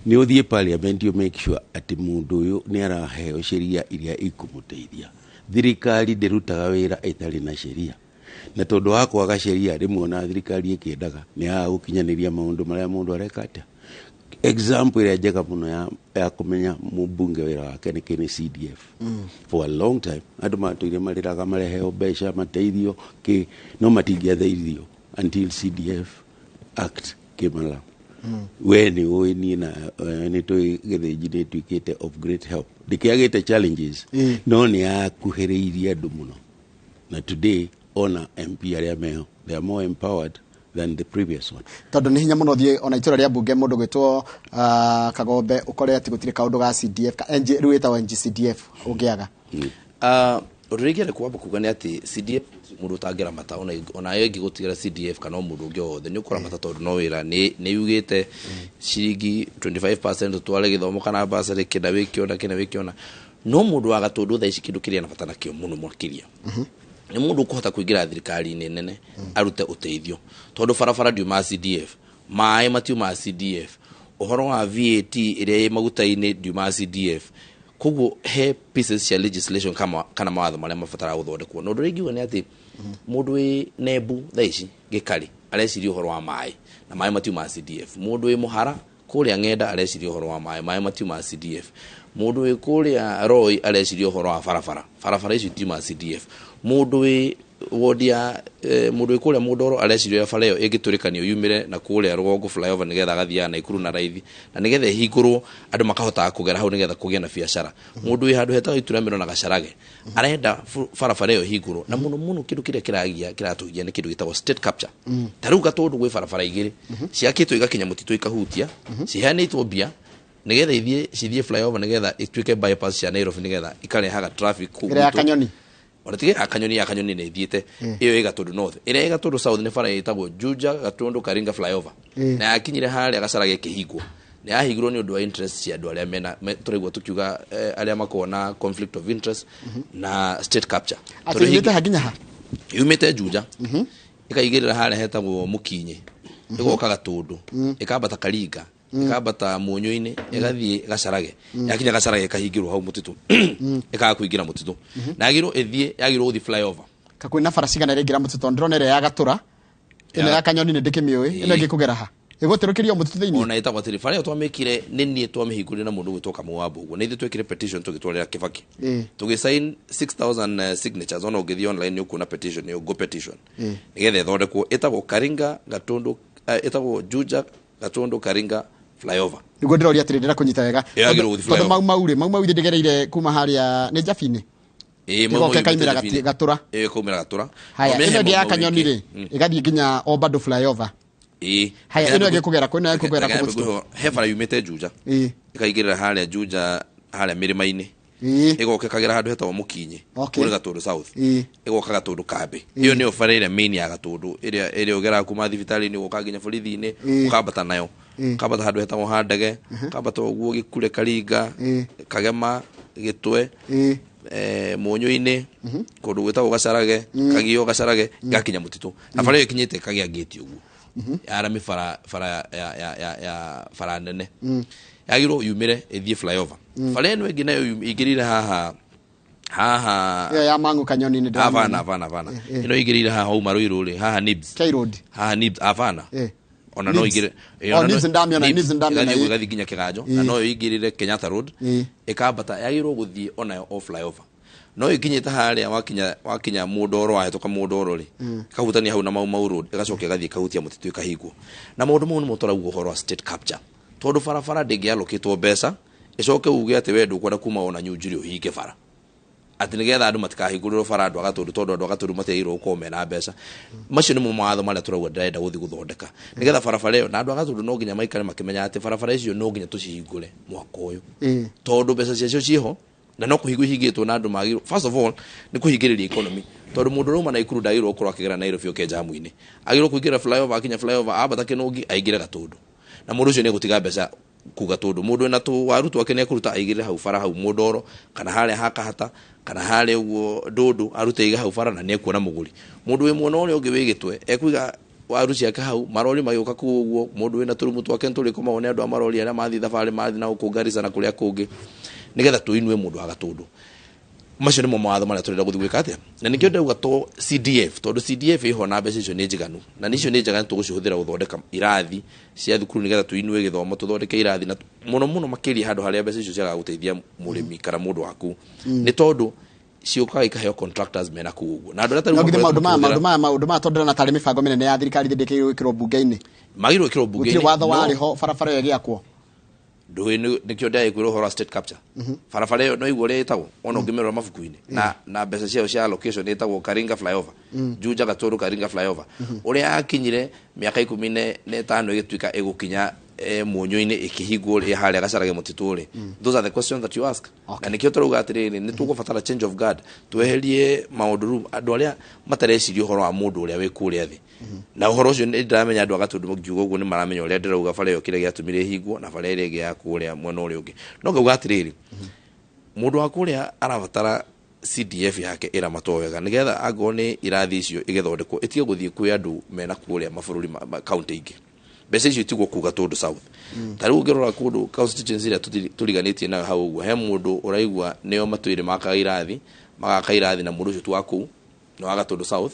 nĩ ũthiĩ parliament you make sure atĩ mũndũ ũyũ nĩ araheo sheria iria ikũmũteithia thirikari ndĩrutaga wĩra ĩtarĩ na sheria na tondũ wa kwaga sheria rĩmwe ona thirikari ĩkĩendaga nĩ ya gũkinyanĩria maũndũ marĩa mũndũ areka atĩa example ĩrĩa njega mũno ya kũmenya mũmbunge wĩra wake nĩ kĩnĩ CDF for a long time andũ matũire marĩraga mareheo mbeca mateithio no matingĩateithio until CDF act came along we nĩ ũĩ niĩ na nĩ tũĩ Gĩthĩnji nĩ tuĩkĩte of great help ndĩkĩagĩte challenges no nĩ akuhĩrĩirie andũ mũno na today ona MP arĩa meho they are more empowered than the previous one tondu ni hinya muno thie ona itura ria bunge mundu gwitwo Kagombe ukore ati gutire kaundu ga CDF riu etwa CDF ungiaga Rĩgĩre kwamba kuga nĩ atĩ CDF mũndũ tangĩra mata ona yengi gũtigĩra CDF kana mũndũ ũngĩ wothe nĩ ũkora mata tondũ no wĩra nĩ yugĩte ciringi 25% tware gĩthomo kana basarĩ kĩna wĩkĩona no mũndũ wa gatũndũ thaa ici kĩndũ kĩrĩa na bata nakĩo mũno makĩria nĩ mũndũ kũhota kũingĩra thirikari-inĩ nene arute ũteithio tondũ barabara ndiuma CDF maĩ matiuma CDF ũhoro wa VAT ĩrĩa ĩ maguta-inĩ ndiuma CDF koguo he pieces cia legislation kana mawatho marĩa mabataraga gũthondekwo na ũndũ ũrĩa ingiuga nĩ atĩ mũndũ wĩ nembu thaa ici gĩkari areciria ũhoro wa maĩ na maĩ matiuma CDF mũndũ wĩ mũhara kũrĩa ng'enda areciria ũhoro wa maĩ matiuma CDF mũndũ wĩ kũrĩa Roi areciria ũhoro wa barabara icio itiuma CDF mũndũ wĩ wodia mũndũ wĩ kũrĩa Mũndoro areciria bara ĩyo ĩngĩtũrĩkanio yumĩre na kũrĩa rũgongo flyover nĩgetha agathiaga na Ikuru na raithi na nĩgetha ihingũrwo andũ makahotaga kũgera hau nĩgetha kũgĩa na biacara mũndũ wĩ handũ hetagwo Ituramĩro na Gacarage arenda barabara ĩyo ihingũrwo na mũno kĩndũ kĩrĩa kĩratũgia nĩ kĩndũ gĩtagwo state capture ta rĩu gatũndũ gwĩ barabara igĩrĩ ciakĩtwo igakinya mũtitũ ikahutia ciheanĩtwo mbia nĩgetha cithiĩ flyover nĩgetha ituĩke bypass cia Nairobi nĩgetha ikarehaga traffic ya Kanyoni ya Kanyoni nĩ ithiĩte ĩyo ĩ Gatũndũ North ĩrĩa ĩ Gatũndũ South nĩ bara ĩtagwo Juja Gatũndũ Karinga flyover na yakinyire harĩa Gacarage kĩhingwo nĩ yahingirwo nĩ ũndũ wa interest cia andũ arĩa tũraigua tũkiuga arĩa makoragwo na conflict of interest na state capture yumĩte Juja ĩkaigĩrĩra harĩa hetagwo Mũkinyi ĩgoka Gatũndũ ĩkambata Karinga ikambata Munyũ-inĩ igathiĩ Gacarage yakinya Gacarage ikahingĩrwo hau mũtitũ ikaga kũingĩra mũtitũ na yagĩrwo gũthiĩ flyover kakwĩna bara cigana ĩrĩngĩra mũtitũ ndĩrona ĩrĩa ya Gatũra ĩno ya Kanyoni nĩ ndĩkĩmĩũĩ ĩno ĩngĩ kũgera ha ĩgũtĩrũkĩrio mũtitũ thĩinĩ ona ĩtagwo atĩrĩ bara ĩyo twamĩkire nĩ niĩ twamĩhingũrire na mũndũ gwĩtwo Kamũgambo ũguo nĩ ithuĩ twekire petition tũgĩtwarĩra Kibaki tũgĩsign 6,000 signatures ona ũngĩthiĩ online nĩ ũkuona petition ĩyo go petition nĩgetha ĩthondekwo ĩtagwo Karinga Gatũndũ ĩtagwo Juja Gatũndũ Karinga flyover niguo ndĩroria atĩrĩ ndĩra kũnyita wega tondũ mau ndĩgereire kuma harĩa nĩ Njabinĩ ĩgoka ĩkaimĩra Gatũra ĩkaumĩra Gatũra haya ĩno ya Kanyoni rĩ ĩgathiĩ nginya Obado flyover haya ĩno ĩngĩ kũgera kwĩna ĩkũgera he bara yumĩte Juja ĩkaingĩrĩra harĩa Juja harĩa mĩrĩma-inĩ igoke kagira handu hetwa mukinyi kuri Gatundu South igoka Gatundu Kambi iyo niyo bara ire main ya Gatundu ire ogera kuma thibitari ni goka nginya borithi-ini ukambata nayo kambata handu hetwa handege kambata oguo Gikure Karinga Kagema Gitwe Munyu-ini kundu gwitagwo Gacarage Kagio Gacarage gakinya Mutitu na bara iyo kinyite kagia gate uguo arami bara ya bara nene yagiro yumire ithie flyover bara eno ĩngĩ nayo igirire haha ya mangu kanyoni ni avana ino igirire haha umaruiru ri haha nibs avana ona no igire nibs ndamia na gathi ginya Kiganjo na no igirire Kenyatta Road ikambata yagiro guthie ona o flyover no ikinyita haria wakinya Mudoro wahetoka Mudoro ri kahutania hau na Mau Road igacoka gathie kahutia Mutitu ikahingwo na maundu mau ni motoraguo horo state capture tondu barabara ndingialokitwo mbeca icoke uge ati we ndukwenda kuma ona nyunjiri uhinge bara ati nigetha andu matikahinguriro bara andu Gatundu tondu andu Gatundu mateirwo kome na mbeca macio ni mawatho maria turauga ndirenda guthi guthondeka nigetha barabara iyo na andu Gatundu no nginya maikare makimenya ati barabara icio no nginya tucihingure mwaka uyu tondu mbeca cio ciho na no kuhingu hingitwo na andu magiro first of all ni kuhingiriria economy tondu mundu roma na ikuru ndagirwo kurwa kigera Nairobi oke jamu-ini agirwo kuingira flyover akinya flyover abata kinungi aingire Gatundu na mundu ucio ni gutiga mbeca ku Gatundu mundu na tu waru twake ne kuruta aigire hau bara hau Mudoro kana hale hakahata kana hale ugo Ndudu arute iga hau bara na ne kuona muguri mundu we muona uri ungi wigitwe ekwiga waru ciake hau marori magioka ku uguo mundu we na turumu twake nturi koma one andu amarori ara mathi thabari mathi na ukungarica na kuria kungi nigetha tuinwe mundu wa Gatundu macio ni mo mawatho maria turenda guthi gwika atia na nikio ndauga to CDF tondu CDF iho na mbeca icio ni njiganu na nicio ni njiganu tugucihuthira guthondeka irathi cia thukuru nigetha tuinwe githomo tuthondeke irathi na muno makiria handu haria mbeca icio ciaga guteithia murimi kana mundu waku ni tondu cioka ikaheo contractors mena kuguo na andu atari maundu ma tondu na tari mibango minene ya thirikari ndikirwo ikirwo bunge-ini magirwo ikirwo bunge-ini watho wariho barabara yo giakwo ndu nikio ndai kwiro horo state capture barabara iyo no igwo retagwo ona ngimerwa mabuku-ini na mbeca ciao cia allocation etagwo Karinga flyover Juja Gatundu Karinga flyover uria akinyire miaka 15 igituika igukinya Munyu-ini ikihingwo ri haria Gacarage Mutitu ri those are the questions that you ask na nikio turuga atiriri ni tugubatara change of guard tweherie maundu andu aria matarecirio horo wa mundu uria wi kuria thi na horo ucio ni ndiramenya andu Gatundu ngiuga uguo ni maramenya uria ndirauga bara iyo kire giatumire hingwo na bara ile ya kuria mwena uria ungi no ngauga atiriri mundu wa kuria arabatara CDF yake ira matowega nigetha agone irathi icio igethondekwo itige guthie kwi andu mena kuria mabururi county ingi mbeca icio itigwo ku Gatundu South tariu ngirora kundu constituency ira tuliganitie na hau uguo he mundu uraigua neo matuire makairathi na mundu ucio twaku no Gatundu South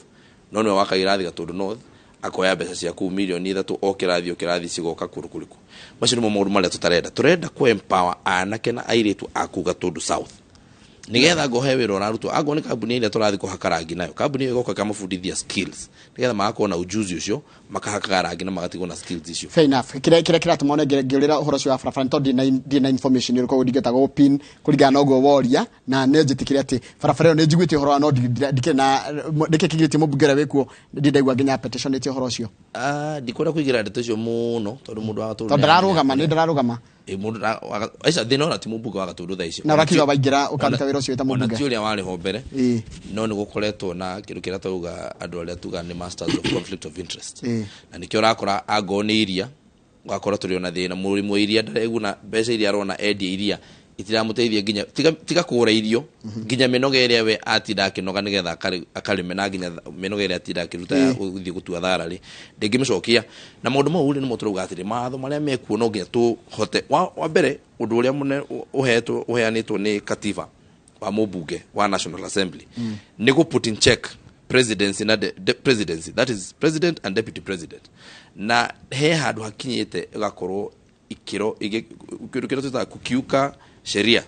no no wakairathi Gatundu North akoya mbeca cia ku milioni 3 o kirathi cigoka kurukuriku macio ni maundu maria turenda ku empower anake na airitu aku Gatundu South nigetha ngohe wira onarutwo agone kambuni ile turathi kuhaka rangi nayo kambuni igoka kama fundithia skills nigetha makona ujuzi ucio makahaka rangi na magatigwo na skills icio fair enough kira tumone ngirira uhoro cio afra to dina information yuko udigetago pin kuligana na ugo woria na nejitikire ati farafara yo nejigwite uhoro no dike na ndikikigite mubugera wekuo ndidaigwa nginya petition eti uhoro cio ndikora kuigira ndeto cio muno tondu mundu wa Gatundu ndararugama mundu aisha thina ona ti mubuga wa Gatundu tha icio na rakiwa baingira ukaruta wira ucio eta mubuga na tiuria wari ho mbere no ni gukoretwo na kindu kira tuga andu aria tuga ni masters of conflict of interest na nikio rakora agoni iria gakora turi ona thina murimu iria ndareguna mbeca iria arona endia iria itiramuteithia nginya tiga kugura irio nginya minoga iria we atinda akinoga nigetha akarime na nginya minoga iria atinda akiruta guthii gutua tharari ndingimicokia na maundu mau ni moturuga atiri matho maria mekuo no nginya tu hote wa mbere undu uria mune uheanitwo ni katiba wa mubunge wa National Assembly ni go put in check presidency na presidency, that is president and deputy president, na he handu hakinyite gakorwo ikiro ikiro tuta kukiuka sheria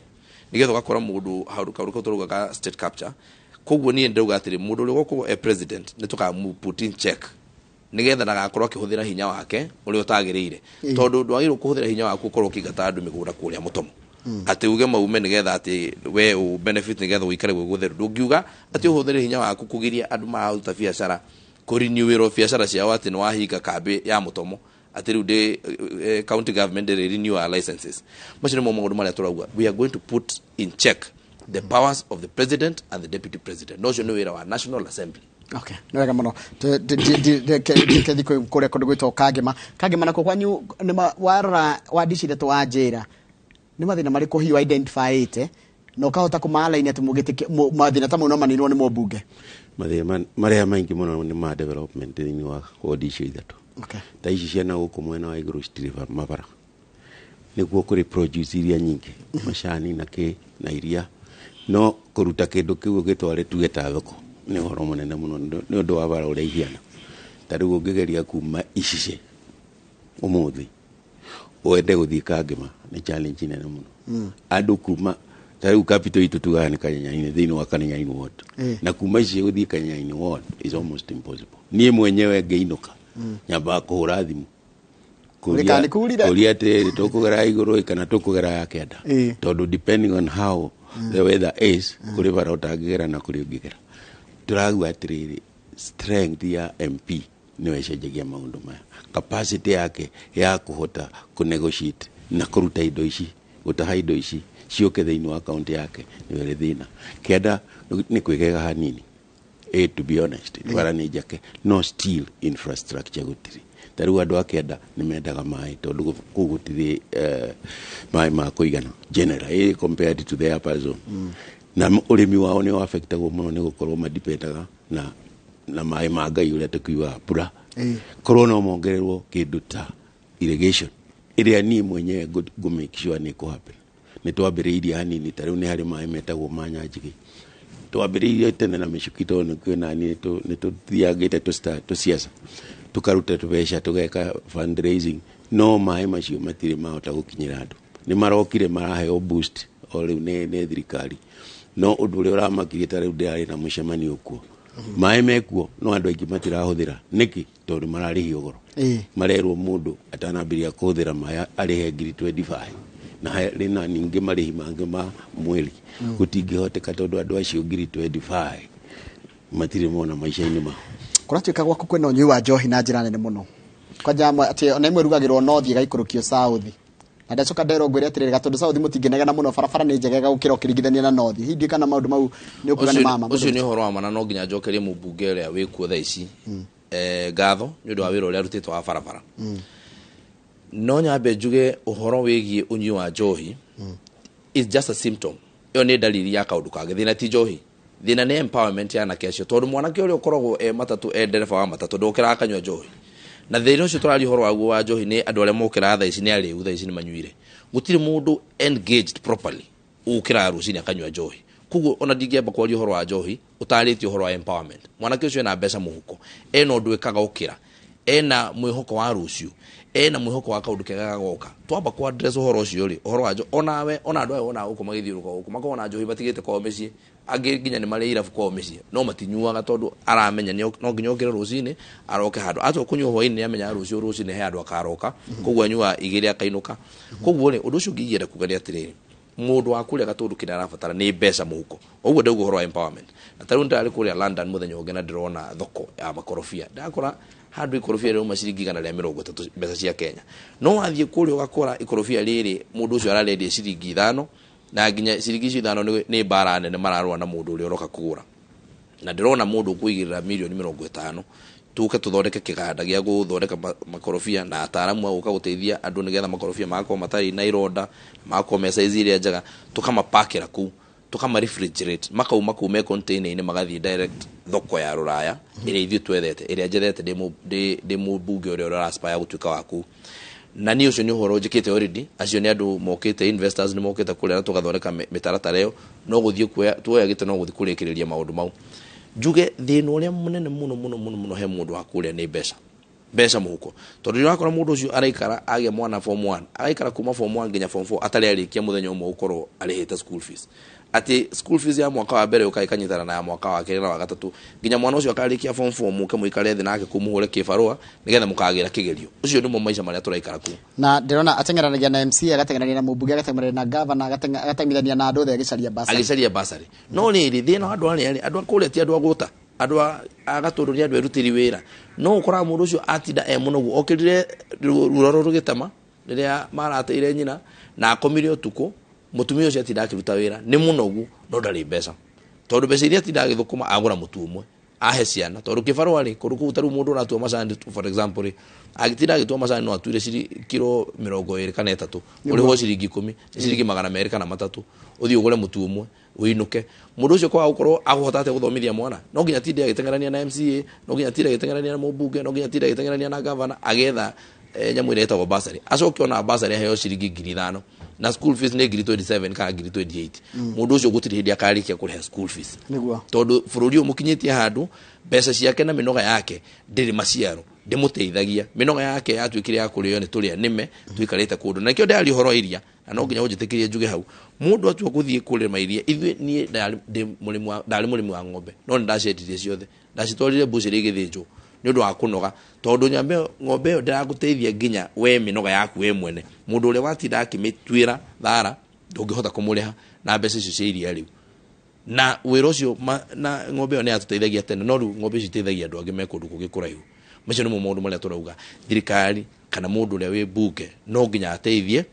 nigetho gakora mundu handu karuka turuga state capture koguo ni ndauga atiri mundu uri goko president ni tuka mu put in check nigetha nagakorwo kihuthira hinya wake uri utagirire tondu ndwagirwo kuhuthira hinya waku korwo kigata andu migura kuria mutomo ati uge maume nigetha ati we u benefit nigetha uikare gwe gutheru ndungiuga ati uhuthire hinya waku kugiria andu maruta biashara kurinewero biashara cia wati no wahinga kambi ya mutomo ati ru de county government they renew our licenses macio mo maundu maria turauga we are going to put in check the powers of the president and the deputy president. No cio nĩ wĩra wa National Assembly. Okay, no wega muno ke thiko kore kundu gwitwo kangema nako kwanyu nima warora wadicire to wanjira ni mathina mariko hiyo identify ite no kahota kumala ine tumugite mathina ta muno manirwo ni mobunge mathina maria maingi muno ni ma development ni wa odicio ithatu. Okay, ta ici ciana guku mwena wa iguru citiri mabara niguo kuri produce iria nyingi macani na ke na iria no kuruta kindu kiu gitware tuge ta thoko ni horo munene muno ni undu wa bara uria ihiana ta riu ungigeria kuma icice umuthi uende guthii kangema ni challenge nene muno andu kuma ta riu capital itu tugane kanyanyaini thini wa kanyanyaini ward na kuma ici guthii kanyanyaini ward is almost impossible. Nie mwenyewe ngeinuka nyamba kuhura thimu kuria ati tukugera iguru kana tukugera ya kenda tondu depending on how the weather is kuri bara utangigera na kuri ungigera turagua atiriri strength ya MP niwe cenjagia maundu maya capacity yake ya kuhota kunegotiate na kuruta indo ici gutaha indo ici cioke thiini wa account yake niwe thina kenda ni kwigega hanini to be honest bara ni jake no still infrastructure gutiri taru andu akenda ni mendaga mai tondu kugutithie mai ma kuigana general compared to the upper zone na urimi wao ni affectagwo muno ni gukorwo madipendaga na mai ma ngai uria tukiwa pura corona mongererwo kindu ta irrigation iria ni mwenyewe go make sure ni ko happen ni twambiriirie hanini taru ni hari mai metagwo manyanjigi twambiriirie tene na micukito ni kwina ni tuthiagite to siasa tukaruta tubesha tugeka fundraising no mai macio matire mahota gukinyira andu ni marokire maraheo boost o riu ne thirikari no undu uri uramakirie ta riu ndari na mucemanio kuo mai mekuo no andu aingi matirahuthira niki tondu mararihio goro marerwo mundu atanambiria kuhuthira mai arihe ngiri 25 na rina ningi marihi mangi ma mweli gutingihoteka tondu andu acio ngiri 25 matire mona maisha-ini mao kuratuika gwaku kwena unyu wa njohi na njira nene muno kwanja ati ona imwe rugagirwo north igaikurukio south na ndacoka ndero ngwire atiriri gatondu south mutingenega na muno barabara ni njegega gukira ukiringithania na north hindi kana maundu mau ni ukuga ni mama ucio ni horo wa mana no nginya njokerie mubunge uria wikuo tha ici ngatho ni undu wa wira uria rutitwo wa barabara no nyambe njuge uhoro wigie unyu wa njohi is just a symptom yo ni dalili ya kaundu kage thina ti njohi thina ni empowerment ya na kesho tondu mwanake uria ukoragwo matatu ndereba wa matatu ndokira akanywa njohi na thina ucio turari horo waguo wa njohi ni andu aria mokira tha ici ni ariu tha ici ni manyuire gutiri mundu engaged properly ukira rucini akanywa njohi kuguo ona ndingiamba kwaria horo wa njohi utarĩtio horo wa empowerment mwanake ucio ena mbeca muhuko ena undu ekaga ukira ena mwihoko wa rucio ena mwihoko wa kaundu kega gagoka twamba kwa address horo ucio ri horo wa njohi onawe ona andu ayo ona uko magithiuruka uko makona njohi batigite kwa meci angi nginya ni mari irafu kwa meci no matinyuaga tondu aramenya no nginya okire rucini aroke handu ato kunywa hwaini ni amenya rucio rucini he andu akaroka kuguo anyua igiri akainuka kuguo ri undu ucio ngigira kugaria atiriri mundu wa kuria gatundu kina arabatara ni mbeca muhuko oguo ndaugo horo wa empowerment na taru ndari kuria London muthenya ungena ndirona thoko ya makorofia ndakora handu ikorofia ri uma ciringi 130 mbeca cia Kenya no wathie kuria ugakora ikorofia riri mundu ucio ararendia ciringi 5 na nginya ciringi 5 ni bara nene mararwa na mundu uria uroka kugura na ndirona mundu kuigirira milioni 50 tuke tuthondeke kiganda gia guthondeka makorofia na ataramu aguka guteithia andu nigetha makorofia mako matari na ironda mako mesa iziria njaga tukama pakira ku tukama refrigerate makauma kume container ine magathi direct thoko ya ruraya ire ithu twethete ire njethete de mubunge uri ora aspire gutuika waku na ni ucio ni horo njikite already acio ni andu mokite investors ni mokite kuria tugathondeka mitaratara yo no guthie tuoya gite no guthie kurikiriria maundu mau njuge thina uria munene muno he mundu akuria ni mbeca muhuko tondu ni wakora mundu ucio araikara agia mwana form 1 araikara kuma form 1 nginya form 4 atari arikia muthenya umwe ukorwo arihita school fees ati school fees ya mwaka wa mbere ukaikanyitana na ya mwaka wa keri na wa gatatu nginya mwana ucio akarikia form 4 muke muikare thi nake kumuhure kibarua nigetha mukagira kigerio ucio ni mo maisha maria turaikara ku na ndirona atengeranagia na MC agatengerania na mubunge agatengerania na governor agatengerania na andu othe agicaria basari no riri thina andu akuria ti andu aguta andu agatundu ni andu erutiri wira no ukora mundu ucio atinda muno okirire ruroro rugitama riria marateire nyina na akomire utuku mutumia ucio atinda akiruta wira ni munogu no ndari mbeca tondu mbeca iria atinda agithukuma agura mutu umwe ahe ciana tondu kibarua ri kundu kuu taru mundu aratua macani for example agitinda agitua macani no atuire kilo 20 kana 3 uri ho ciringi 10 ciringi 200 kana 3 uthii ugure mutu umwe uinuke mundu ucio kwa gukorwo aguhota ate guthomithia mwana no nginya tinde agitengerania na MCA no nginya tinde agitengerania na mubunge no nginya tinde agitengerania na governor agetha nyamu ireta go basari acoke ona basari heo ciringi 5,000 na school fees ne 27 kana 28 mundu ucio gutiri hindi akarikia kuriha school fees niguo tondu bururi umukinyitie handu mbeca ciake na minoga yake ndiri maciaro ndimuteithagia minoga yake yatuikire ya kurio ni turia nime tuikarite kundu na kio ndari horo iria no nginya ujitikirie njuge hau mundu atua guthie kurima iria ithu nie ndari murimu wa ng'ombe no ndacetirie ciothe ndacitwarire buciri igithinjwo ni undu wa kunoga tondu nyambe ng'ombe yo ndiraguteithia nginya we minoga yaku we mwene mundu ule watinda akimitwira thara ndungihota kumuriha na mbeca icio cia iria riu na wira ucio na ng'ombe yo ni atuteithagia tene no riu ng'ombe icio iteithagia andu angi me kundu kungi kuraihu macio ni maundu maria turauga thirikari kana mundu uria wi bunge no nginya ateithie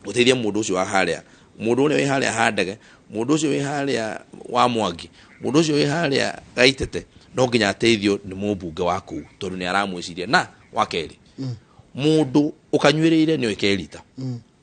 guteithia mundu ucio wa haria mundu uria wi haria handege mundu ucio wi haria wa Mwangi mundu ucio wi haria Gaitete no nginya ateithio ni mubunge waku tondu ni aramwiciria na wakeri mundu ukanywireire ni oikerita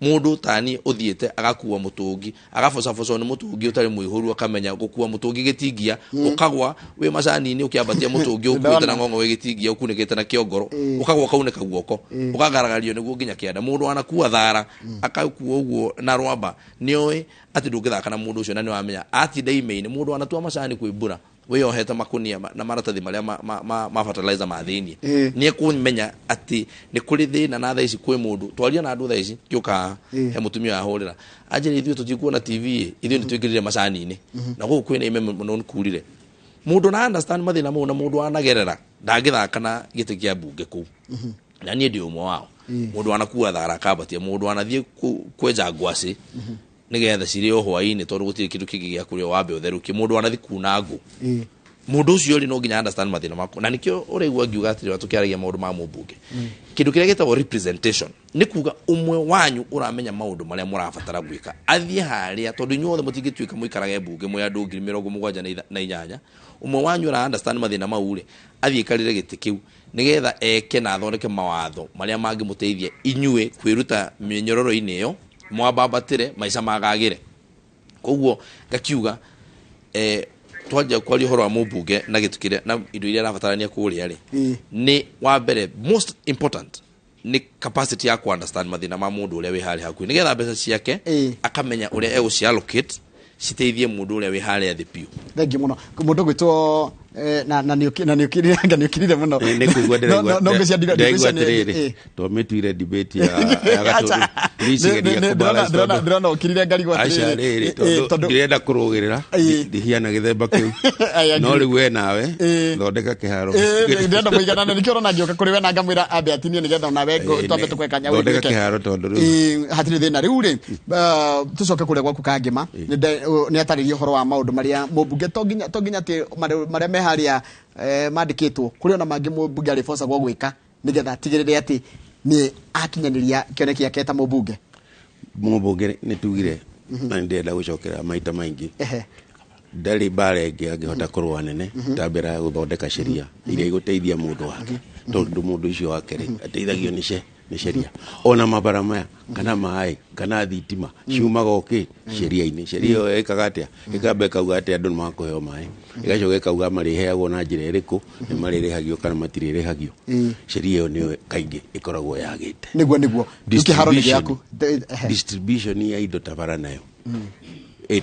mundu tani uthiete agakuwa mutungi agafoca ni mutungi utari muihuru akamenya gukua mutungi gitingia ukagwa we macani ni ukiambatia mutungi ukuite na ngongo we gitingia ukunikite na kiongoro ukagwa kauneka guoko ukagaragario niguo nginya kianda mundu anakuwa thara akakuwa uguo na rwamba nioi ati ndungithaka na mundu ucio na ni wamenya ati ndaimeini mundu anatua macani kwibura we oheta makunia na maratathi maria ma fertilizer mathini ni kumenya ati ni kuri thina na thaici kwi mundu twaria na andu thaici kiuka he mutumia ahurira ajiri ithu tutikuona TV ithu nitwikirire macani ni na guku kwina ime muno kurire mundu na understand mathina mu na mundu anagerera ndangithaka na giti kia bunge ku na nie ndi umwe wao mundu anakuwa thara kabatia mundu anathie kwenja ngwasi nigetha ciri o hwaini tondu gutiri kindu kingi gia kuria wambe utheruki mundu anathi kuna ngu mundu ucio ri no nginya understand mathina mako na nikio ureigua ngiuga atiri watukiaragia maundu ma mubunge kindu kiria gitagwo representation ni kuga umwe wanyu uramenya maundu maria murabatara gwika athie haria tondu inyuothe mutingituika muikarage bunge mwe andu 78 umwe wanyu ura understand mathina maure athie karire giti kiu nigetha eke na athondeke mawatho maria mangi muteithia inyue kwiruta minyororo-ini iyo mwabambatire maica magagire koguo ngakiuga twaje kwali horo wa mubunge na gitukire na indo iria arabatarania kuria ri ni wa mbere most important ni capacity ya ku understand mathina ma mundu uria wi hari haku nigetha mbeca ciake akamenya uria allocate citeithie mundu uria wi hari athi piu thengi muno mundu gwitwo na niukirire muno ni kuigwa ndire to metuire debate ya gaturu lisigeria kubala ndrona ukirire ngari gwatirire tondu ndirenda kurugirira ndihiana githemba kiu no riu we nawe thondeka kiharo ndenda muiganane nikio rona ngioka kuri we na ngamwira ambe atinie nigetha nawe twambe tukweka nyawe thondeka kiharo tondu riu hatire thina riu ri tucoke kure gwaku kangima ni ataririo horo wa maundu maria mubunge to nginya ati maria me haria mandikitwo kuri ona mangi mubunge ari force gwa gwika nigetha tigirire ati ni akinyaniria kioneki yake ta mubunge ni tugire na ndenda gucokera maita maingi ndari bare ngi angihota kurwa nene tambira guthondeka sheria iria iguteithia mundu wake tondu mundu ucio wake ri ateithagio ni sheria ona mabara maya kana mai kana thitima ciumaga oki sheria-ini sheria yo ikaga atia ikambe kauga ati andu makuheo mai igacoka kauga mariheagwo na njira iriku ni maririhagio kana matirihagio sheria yo ni kaingi ikoragwo yagite niguo ikiharo ni giaku distribution ya indo tabara nayo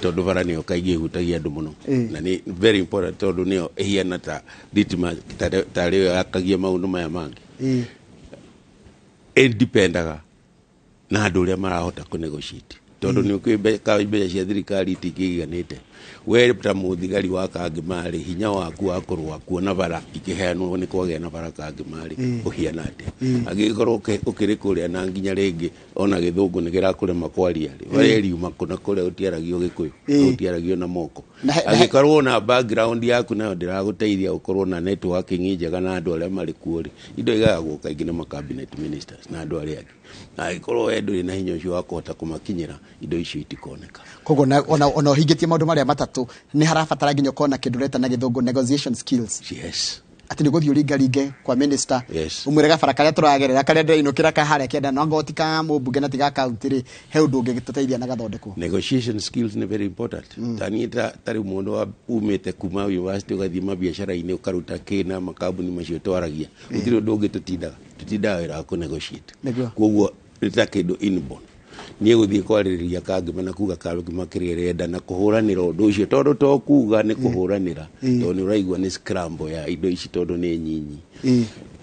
tondu bara niyo kaingi hutagia andu muno na ni very important tondu niyo hiana ta thitima tari akagia maundu maya mangi indipendaga na andu uria marahota ku negotiate tondu ni ukimbeca cia thirikari itikiganite we ta muthigari wa kangimari hinya waku wa kurwa kuona bara ikiheanwo ni kwagia na bara kangimari uhiana ate agikorwo ukiri kuria na nginya ringi ona githungu ni girakurema kwaria ri bareriuma kuna kuria utiaragio gikuyu utiaragio na moko agikorwo na background yaku nayo ndiraguteithia ukorwo na networking njega na andu aria mari kuori indo igagwo kaingi na cabinet ministers na andu aria angi agikorwo we nduri na hinya ucio wa kuhota kumakinyira indo icio itikoneka. Kogo ona hingitie maundu maria matatu ni harabatara nginya kona kindureta na githungu negotiation skills. Yes. Ati ni guthio ringaringe kwa minister. Yes. Umwire gabara karia turagerera karia ndinukira ka haria kienda no ngotika mubunge na tiga county ri he undu ungigituteithia na gathondeko. Negotiation skills ni very important. Tanita tari mundu wa umete kuma university ugathie mabiashara-ini ukaruta kina makambuni macio twaragia. Utiri undu tutindaga wira ku negotiate. Koguo rita kindu inborn. Niye guthie kwaririria kangima na kuga kangima kirenda na kuhuranira undu ucio tondu to kuga ni kuhuranira tondu ni uraigwa ni scramble ya indo ici tondu ni nyinyi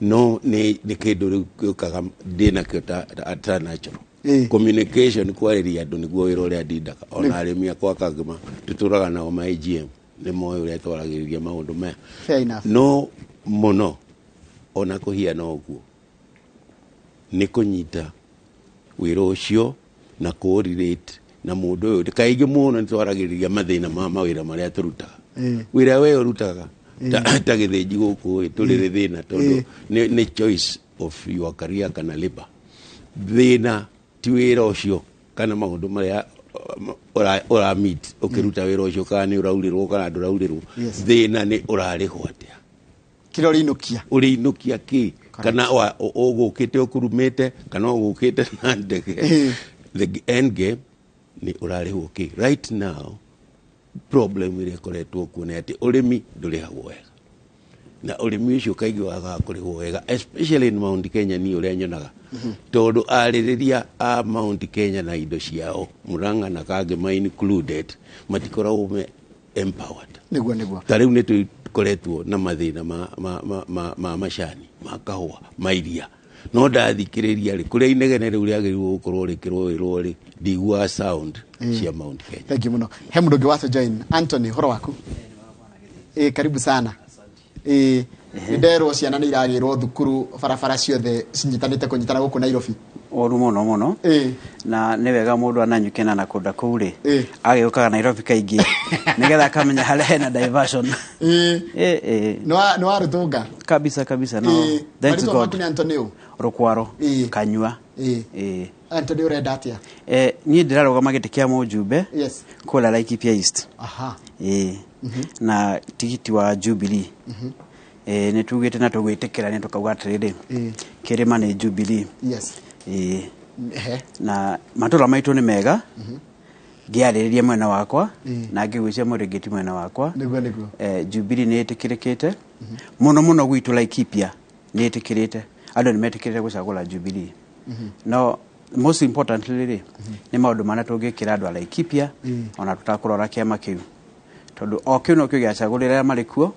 no ni kindu riukaga ndina kio ta natural communication kwariria andu niguo wira uria ndindaga ona arimi akwa kangima tuturaga nao ma AGM ni moyo uria twaragiriria maundu maya no muno ona kuhiana uguo ni kunyita wira ucio na coordinate na mundu uyu kaigi muno nitwaragiriria mathina ma mawira maria turutaga wira we urutaga ta githinji guku turire thina tondu ni choice of your career kana labor thina ti wira ucio kana maundu maria ora meet ukiruta wira ucio kana ni uraurirwo kana nduraurirwo thina ni urarihwo atia kirorinukia urinukia ki kana ugukite ukurumite kana ugukite na ndege the end game ni urarihwo ki right now problem ile koretwo kuone ati urimi ndurihagwo wega na urimi ucio kaigi waga kurihwo wega especially in Mount Kenya ni uria nyonaga tondu aririria a Mount Kenya na indo ciao Murang'a na Kangema included matikoragwo me empowered niguo tariu ni koretwo na mathina ma mashani ma kahua mairia no ndathikiriria ri kuria inegene riu riagirwo gukorwo rikirwo wirwo ri ndigua sound cia Mount Kenya. Thank you muno. He mundu ngi wato join Anthony horo waku karibu sana nderwo ciana ni iragirwo thukuru barabara ciothe cinyitanite kunyitana guku Nairobi oru muno na ni wega mundu ananyukena na kunda kuu ri agiukaga Nairobi kaingi nigetha akamenya haria hena diversion no arutunga kabisa no thanks God Antonio Rukwaro Kanyua Antonio urenda atia ni ndirarugama giti kia mujumbe kula Laikipia East na tigiti wa Jubilee ni tugite na tugwitikira ni tukauga atiriri kirima ni Jubilee na matura maitu ni mega giaririria mwena wakwa na ngigwicia muringiti mwena wakwa niguo Jubilee ni itikirikite muno gwitu Laikipia ni itikirite andu ni metikirite gucagura Jubilee no most importantly ni maundu mana tungikira andu a Laikipia ona tutakurora kiama kiu tondu o kiu no kiu giacagurira marikuo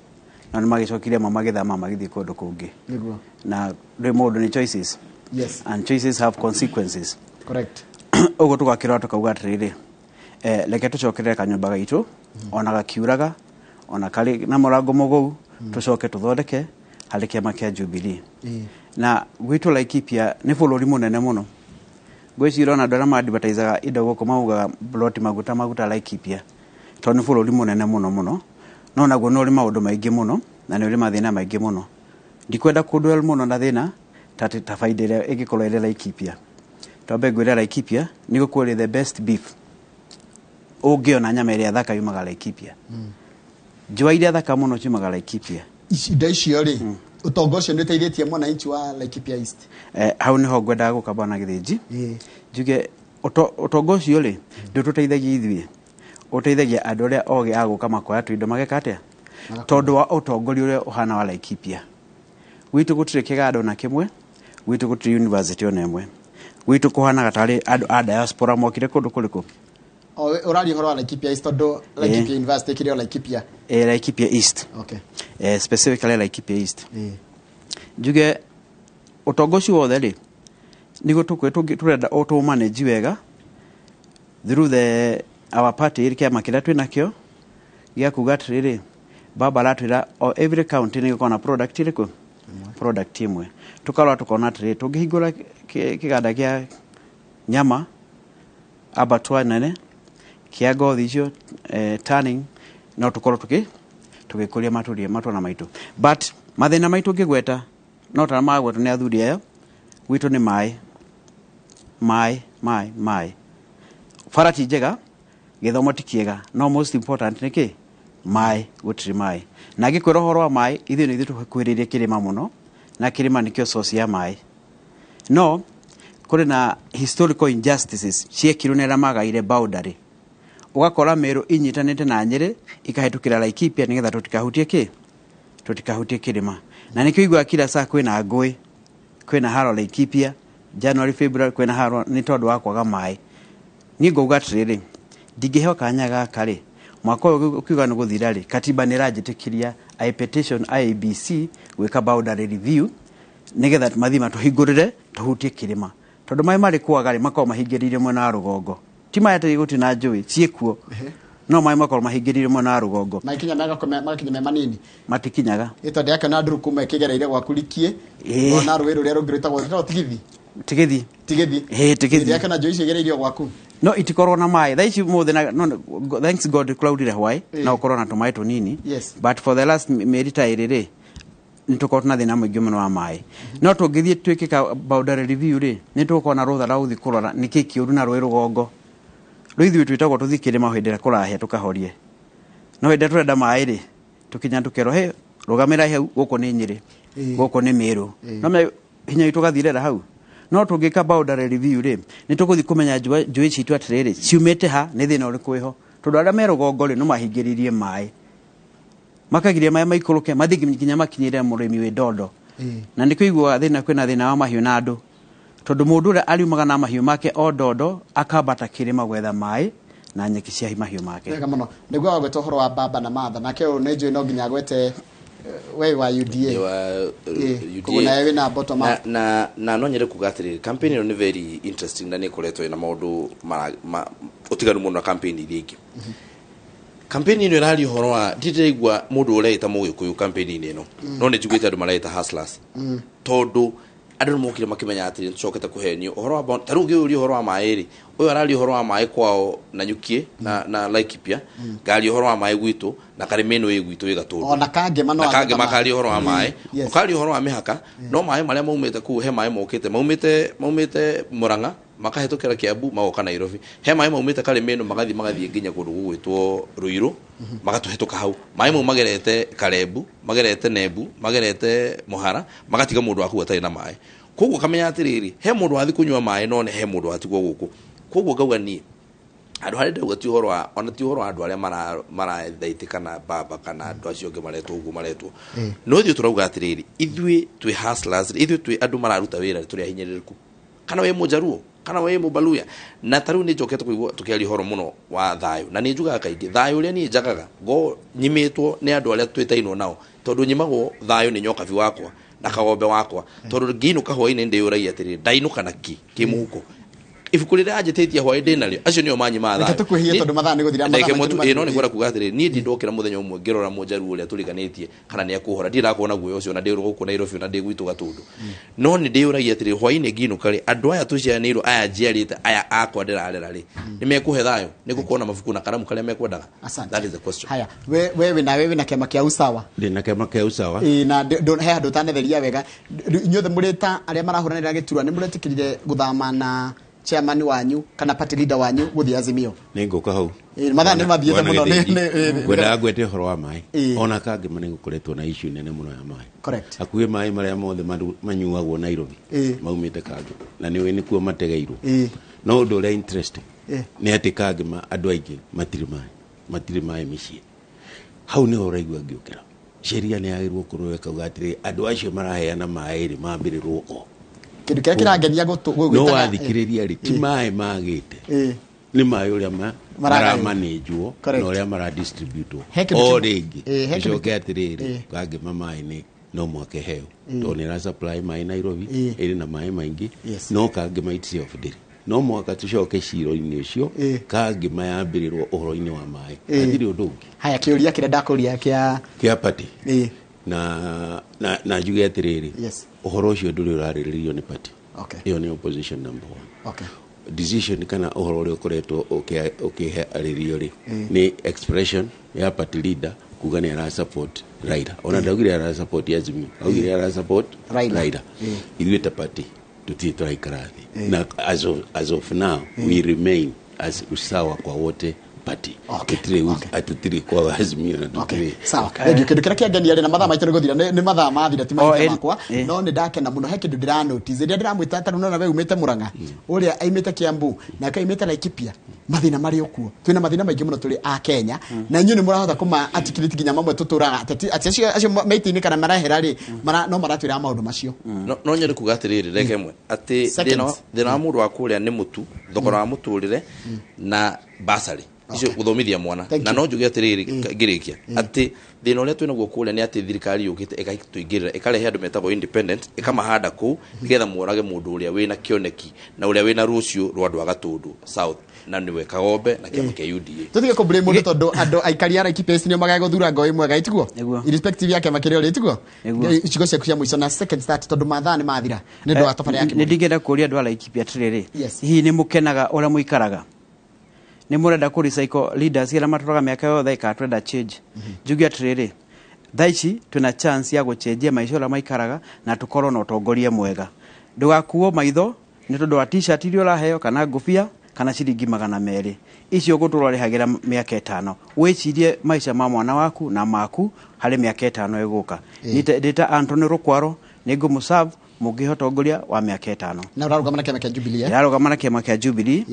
na ni magicokire magithama magithii kundu kungi na the mode ni choices and choices have consequences correct ugo tugakira tukauga atiriri leke tucokerere kanyumba gaitu ona gakiuraga ona kali na murango mugu tucoke tuthondeke hari kiama kia Jubilee na gwitu Laikipia ni bururi munene muno gwicira na ndora ma advertisaga indo guko mauga bloti maguta Laikipia to ni bururi munene muno no naguo no ri maundu maingi muno na ni ri mathina maingi muno ndikwenda kudwell muno na thina ta faida igikorwo ire Laikipia tombe gwira Laikipia ni gukwire the best beef ungiona nyama iria thaka yumaga Laikipia njua iria thaka muno ciumaga Laikipia indo icio ri utongo ucio ni teithietie mwananchi wa Laikipia East hau niho ngwendaga gukamba na githinji njuge utongo ucio ri ndututeithagia ithwie uteithagia andu aria ogi aguka makoya twindo mageka atia tondu wa utongori uria uhana wa Laikipia gwitu gutire kigado na kimwe gwitu gutire university ona imwe gwitu kuhana gatari andu a diaspora mokire kundu kuriku urari horo wa Laikipia East tondu Laikipia University kire Laikipia Laikipia East specifically Laikipia East njuge utongo ucio wothe ri nigo turenda auto manage wega through our party iri kiama kiria twina kio gia kuga atiriri baba aratwira every county ni gukona product iriku product imwe tukarwa tukona atiriri tungihingura kiganda gia nyama abatwa nene kia ngothi icio turning no tukorwo tugikuria matwana maitu but mathina maitu ngigweta no tana magweta ni athuri ayo gwitu ni mai farati njega githomo ti kiega no most important nä kä mai gutiri mai na ngä kwä ra å horo wa mai ithuä nä ithuä tå kwä rä rie kä rä ma må no na kä rä ma nä kä o source ya mai no kå rä na historical injustices ciekirwo nä arä a magaire boundary ugakora Meru inyitanite na Nyeri ikahetukira Laikipia nigetha tutikahutie kirima na nikio igwa kila saa kwina ngui kwina haro Laikipia January February kwina haro ni tondu wa kwaga mai ni ngauga atiriri ndingiheo kanya gaka ri mwaka ukiuga ni guthira ri katiba ni rajitikiria I petition IEBC gwika boundary review nigetha mathima tuhingurire tuhutie kirima tondu mai mari kwaga ri makao mahingirire mwena wa rugongo tima yate guti na njui ciekuo no mai makoro mahingirire mwena wa rugongo makinya me manini matikinyaga ito ndiaka na nduru kuma kigereire gwakurikie na rwero rero ngirita gwa tigithi tigithi ndiaka na njui cigereirio gwaku no itikorwo na mai thaici muthe na no thanks God cloudire hwai na ukorwo na tumai tunini but for the last merita iriri nitukorwo na thina mwingi muno wa mai no tungithie twikika boundary review ri nitukona rutha ra uthi kurora niki kiuru na rwe rugongo ruithu twitagwo tuthikire mahindira kurahe tukahorie no hinde turenda mai ri tukinya tukero he rugamira he guko ni Nyeri guko ni Meru no me hinya itugathirera hau no tungika boundary review ri nituguthi kumenya njui citu atiriri ciumite ha ni thina uriku iho tondu aria me rugongo ri no mahingiririe mai makagiria mai maikuruke mathigi nginya makinyire murimi we dondo na ndikuigwa thina kwina thina wa mahiu na andu tondu mundu ria ariumaga na mahiu make o dondo akabata kirima gwetha mai na nyeki cia mahiu make wega muno niguo gweta horo wa baba na matha nake unenjui no nginya gwete we wa UDA kuna yewe na bottom up na no nyere kugatiri campaign ni very interesting na ni koretwo ina maundu utiganu muno campaign iriki campaign ino rali horo wa nditeigwa mundu ureita mugikuyu campaign ino no ne jugite andu maraita hustlers tondu andu mukire makimenya atiri ncoketa kuhenio horo wa tarugi uri horo wa mairi uyo arali horo wa mai kwao na nyukie na Laikipia gali horo wa mai gwitu na karimeno ye gwitu igatundu ona kange makali horo wa mai ukali horo wa mihaka no mai maria maumete ku he mai mokete maumete Muranga makahetukira Kiambu magoka Nairobi he mai maumete karimeno magathi nginya kundu gugwitwo Ruiru magatuhetuka hau mai magerete Karebu magerete Nebu magerete Muhara magatiga mundu aku atari na mai koguo kamenya atiriri he mundu athi kunywa mai no ne he mundu atigwo guku koguo gauga ni andu hari ndauga ti horo wa ona ti horo andu aria mara thaitikana baba kana andu acio nge maretwo no thio turauga atiriri ithui twi hustlers ithui twi andu mararuta wira turi ahinyiriku kana we mujaruo kana we mubaluya na taru ni njokete kuigwa tukiari horo muno wa thayo na ni njuga kaingi thayo ria ni njagaga go nyimitwo ni andu aria twitaino nao tondu nyimagwo thayo ni nyoka vi wakwa na kagombe wakwa tondu nginu kahoi-ini ndiyuragia atiriri ndainuka naki kimuhuko ifukurire ajitetia hwa ndenalio acio nio manyi matha tukuhie tondu matha ni guthira matha no ni gwara kuga atiriri ni ndindokira muthenya umwe ngirora mujaru uria turiganitie kana ni akuhora ndirakuona guoyo ucio na ndiru guku Nairobi na ndigwitu gatundu no ni ndiyuragia atiriri hwa-ini nginuka ri andu aya tucianirwo aya njiarite aya akwa ndirarera ri ni mekuhe thayo ni gukuona mabuku na karamu karia mekwendaga that is the question haya wewe na kema kia usawa ndina kema kia usawa na he andu tanetheria wega inyothe murita aria marahuranira giturwa ni muretikirire guthama na chairman wanyu kana party leader wanyu guthia Azimio ninguka hau matha ni mathiete muno gwenda gwete horo wa mai ona kange mane gukoretwo na issue nene muno ya mai correct akuwe mai maria mothe manyuagwo Nairobi maumite kange na niwe ni kuo mategeirwo no undu ria interesting ni ati kange andu aingi matiri mai micii hau ni horaigwa ngiukira sheria ni yagirwo kurweka ugatiri andu acio maraheana mai ri mambirirwo o kindu kia kirangenia gutwitaga no wathikiriria ri ti mai magite ni mai uria mara manage-wo no uria mara distribute o ringi icoke atiriri kange mai ni no mwake heo to ni ra supply mai Nairobi iri na mai maingi no kange maitsi of diri no mwaka tucoke ciro-ini ucio kange mayambirirwo uhoro-ini wa mai athiri undu ungi haya kiuria kire ndakuria kia party na juge atiriri uhoro ucio nduri urariririo ni party iyo ni opposition number 1 decision kana uhoro uri ukoretwo ukihe aririo ri ni expression ya party leader kuga ni ara support Raila ona ndagire ara support Azimio augire ara support Raila ithuĩ ta party tutitwa ikarathi na as of now we remain as usawa kwa wote party. Atutiri kwa Azimio na tutiri. Sawa. Kindu kiria kiangenia na mathaa maitu niguthira ni mathaa mathira ti maitha makwa no ni ndakena muno he kindu ndira notice ria ndiramwita ta nona we umite Murang'a uria aimite Kiambu na kaimite Laikipia mathina mari okuo twina mathina maingi muno turi a Kenya na inyu ni murahota kuma articulate ginya mamwe tuturaga ati acio meitini kana marahera ri no maratwira maundu macio no nyeri kuga atiriri reke mwe ati thina wa mundu wa kuria ni mutu thogora wa muturire na basari icio guthomithia mwana na no njuge atiriri ngirikia ati thina uria twina guo ni ati thirikari yukite ikaituingirira ikarehe andu metagwo independent ikamahanda ku nigetha muorage mundu uria wina kioneki na uria wina rucio rwa andu agatundu south na niwe Kagombe na kiama kia UDA tutige ko blame mundu tondu andu aikari ara kipesi ni magaga guthura ngoi mwega itiguo irrespective yake makire uri itiguo ichigo cia kucia muico na second start tondu mathaa ni mathira ni ndo atofari yake ni ndigenda kuria andu ara ikipia tiriri hihi ni mukenaga ora muikaraga ni murenda ku recycle leaders ira maturaga miaka yothe ikatwenda change njugia tiriri thaici tuna chance ya gucenjia maisha ora maikaraga na tukorwo na utongoria mwega ndugakuo maitho ni tondu wa t-shirt irio raheo kana ngufia kana ciringi 200 icio guturorehagira miaka 5 wicirie maisha ma mwana waku na maku hari miaka 5 iguka ndita Anthony Rukwaro ningumusave mugihotongoria wa miaka 5 na urarugamana kiama kia Jubilee urarugamana kiama kia Jubilee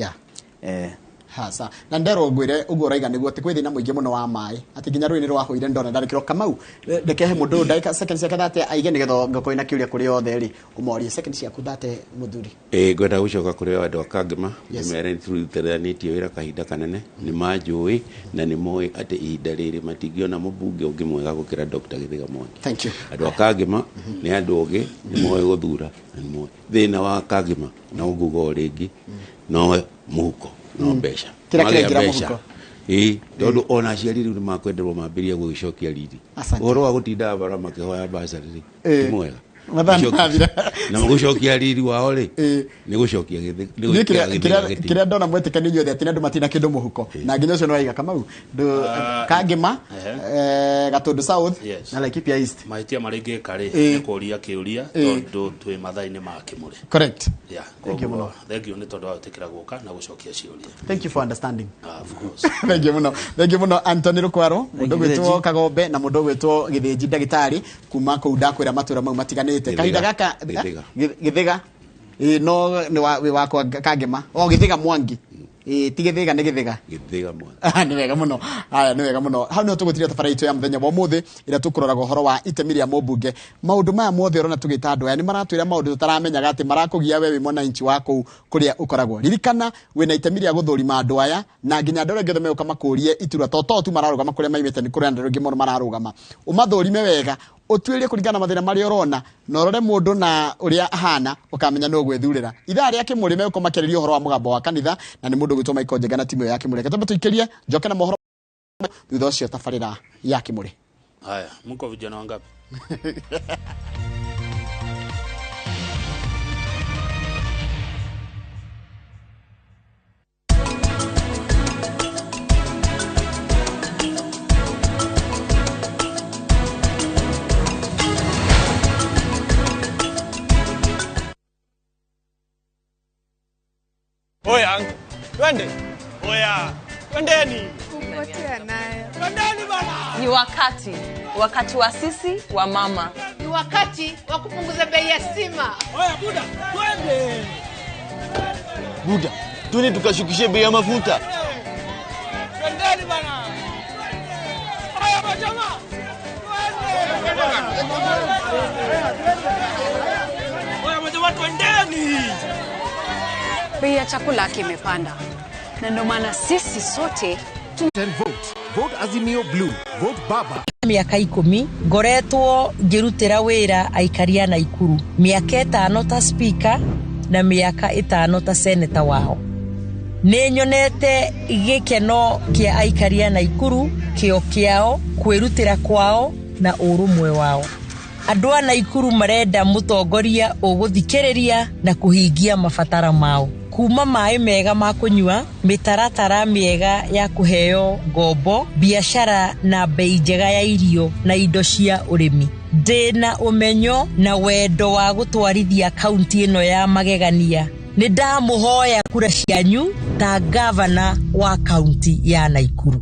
hasa na ndero ngwire ugo raiga niguo ti kwithina muingi muno wa mai ati ginya rwini rwahoire ndona ndarikiro Kamau ndekehe mundu ndaika seconds yake thate aige nigetho ngokoina kiuria kuri othe ri umorie seconds yaku thate muthuri ngwenda gucoka kuri andu akangima nimere turutithanitie wira kahinda kanene ni manjui na ni moi ati ihinda riri matingiona mubunge ungi mwega gukira Dr. Githiga Mwangi thank you andu akangima ni andu ungi ni moi guthura ni moi thina wa akangima na ugugo ringi no muhuko no besha kira muhuko ndondo ona aciari riu makwenderwo mambiria gugicokia riri uhoro wa gutinda bara makihoya basari ti mwega na gucokia riri wao ri ni gucokia kira ndona mwetikani nyothe ati andu matina kindu muhuko na nginya ucio no aiga Kamau Kangima Gatundu South na Laikipia East maitia maringi kari ni kuria kiuria tondu twi mathaini ma kimuri correct thank you muno thank you ni tondu wa utikira guka na gucokia ciuria thank you for understanding of course thank you muno Anthony Rukwaro mundu gwitwo Kagombe na mundu gwitwo Githinji ndagitari kuma ku ndakwira matura mau matiganite kahinda gaka Githiga no ni wa Kangima Githiga Mwangi ti Githiga ni Githiga Mwangi ni wega muno haya ni wega muno hau no tugutiria tafari itu ya muthenya wa muthi ira tukuroraga uhoro wa itemi ria mubunge maundu maya mothe urona tugita andu aya ni maratwira maundu tutaramenya ati marakugia wewe mwana inchi wako kuria ukoragwo ririkana wina itemi ria guthurima andu aya na nginya andu rege thome ukamakurie itura tu mararugama kuria maimite ni kuria andu rege mono mararugama umathurime wega utwirie kuringana mathina mari urona na urore mundu na uria ahana ukamenya no gwethurira ithaa ria kimurime uko makereria uhoro wa Mūgambo wa kanitha na ni mundu gwitwo Michael Njega na timu ya kimure katambe tuikirie njoke na mohoro thutha ucio tabarira ya kimure haya mko vijana wangapi Oya, twende. Oya, twendeni. Kupotea naye. Twendeni bana. Ni wakati wa sisi wa mama. Ni wakati wa kupunguza bei ya sima. Oya buda, twende. Buda, twende tukashukishe bei ya mafuta. Twendeni bana. Oya majama. Oya majama twendeni. Bei ya chakula kimepanda. Na ndio maana sisi sote vote Azimio Blue, vote Baba. Miaka 10 ngoretwo ngirutira wira aikaria na Ikuru. Miaka 5 ta speaker na miaka 5 ta senator wao. Ninyonete gikeno kia aikaria na Ikuru, kio kiao, kwirutira kwao na urumwe wao. Andu a Ikuru marenda mutongoria uguthikiriria na kuhingia mabatara mao. Kuma mai mega ma kunyua, mitaratara miega ya kuheo ngombo, biashara na bei njega ya irio na indo cia urimi. Ndina umenyo na wendo wa gutwarithia kaunti ino ya magegania nĩ ndamũhoya kura cianyu ta gavana wa kaunti ya Naikuru.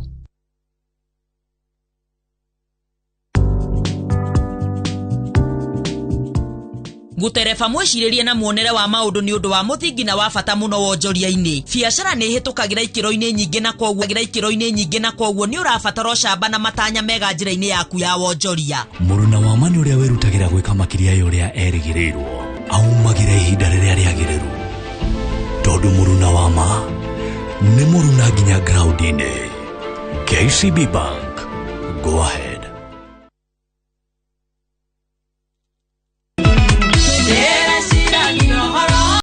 Gutereba mwiciririe na muonere wa maundu ni undu wa muthingi na wa bata muno wonjoria-ini. Biacara ni hitukagira ikiro-ini nyingi na kwoguo ni urabatara camba na matanya mega njira-ini yaku ya wonjoria. Muruna wa mani uria wirutagira gwika makiria ya uria erigirirwo aumagira ihinda riria riagiriru, tondu muruna wa ma ni muruna nginya ground-ini. KCB Bank, go ahead.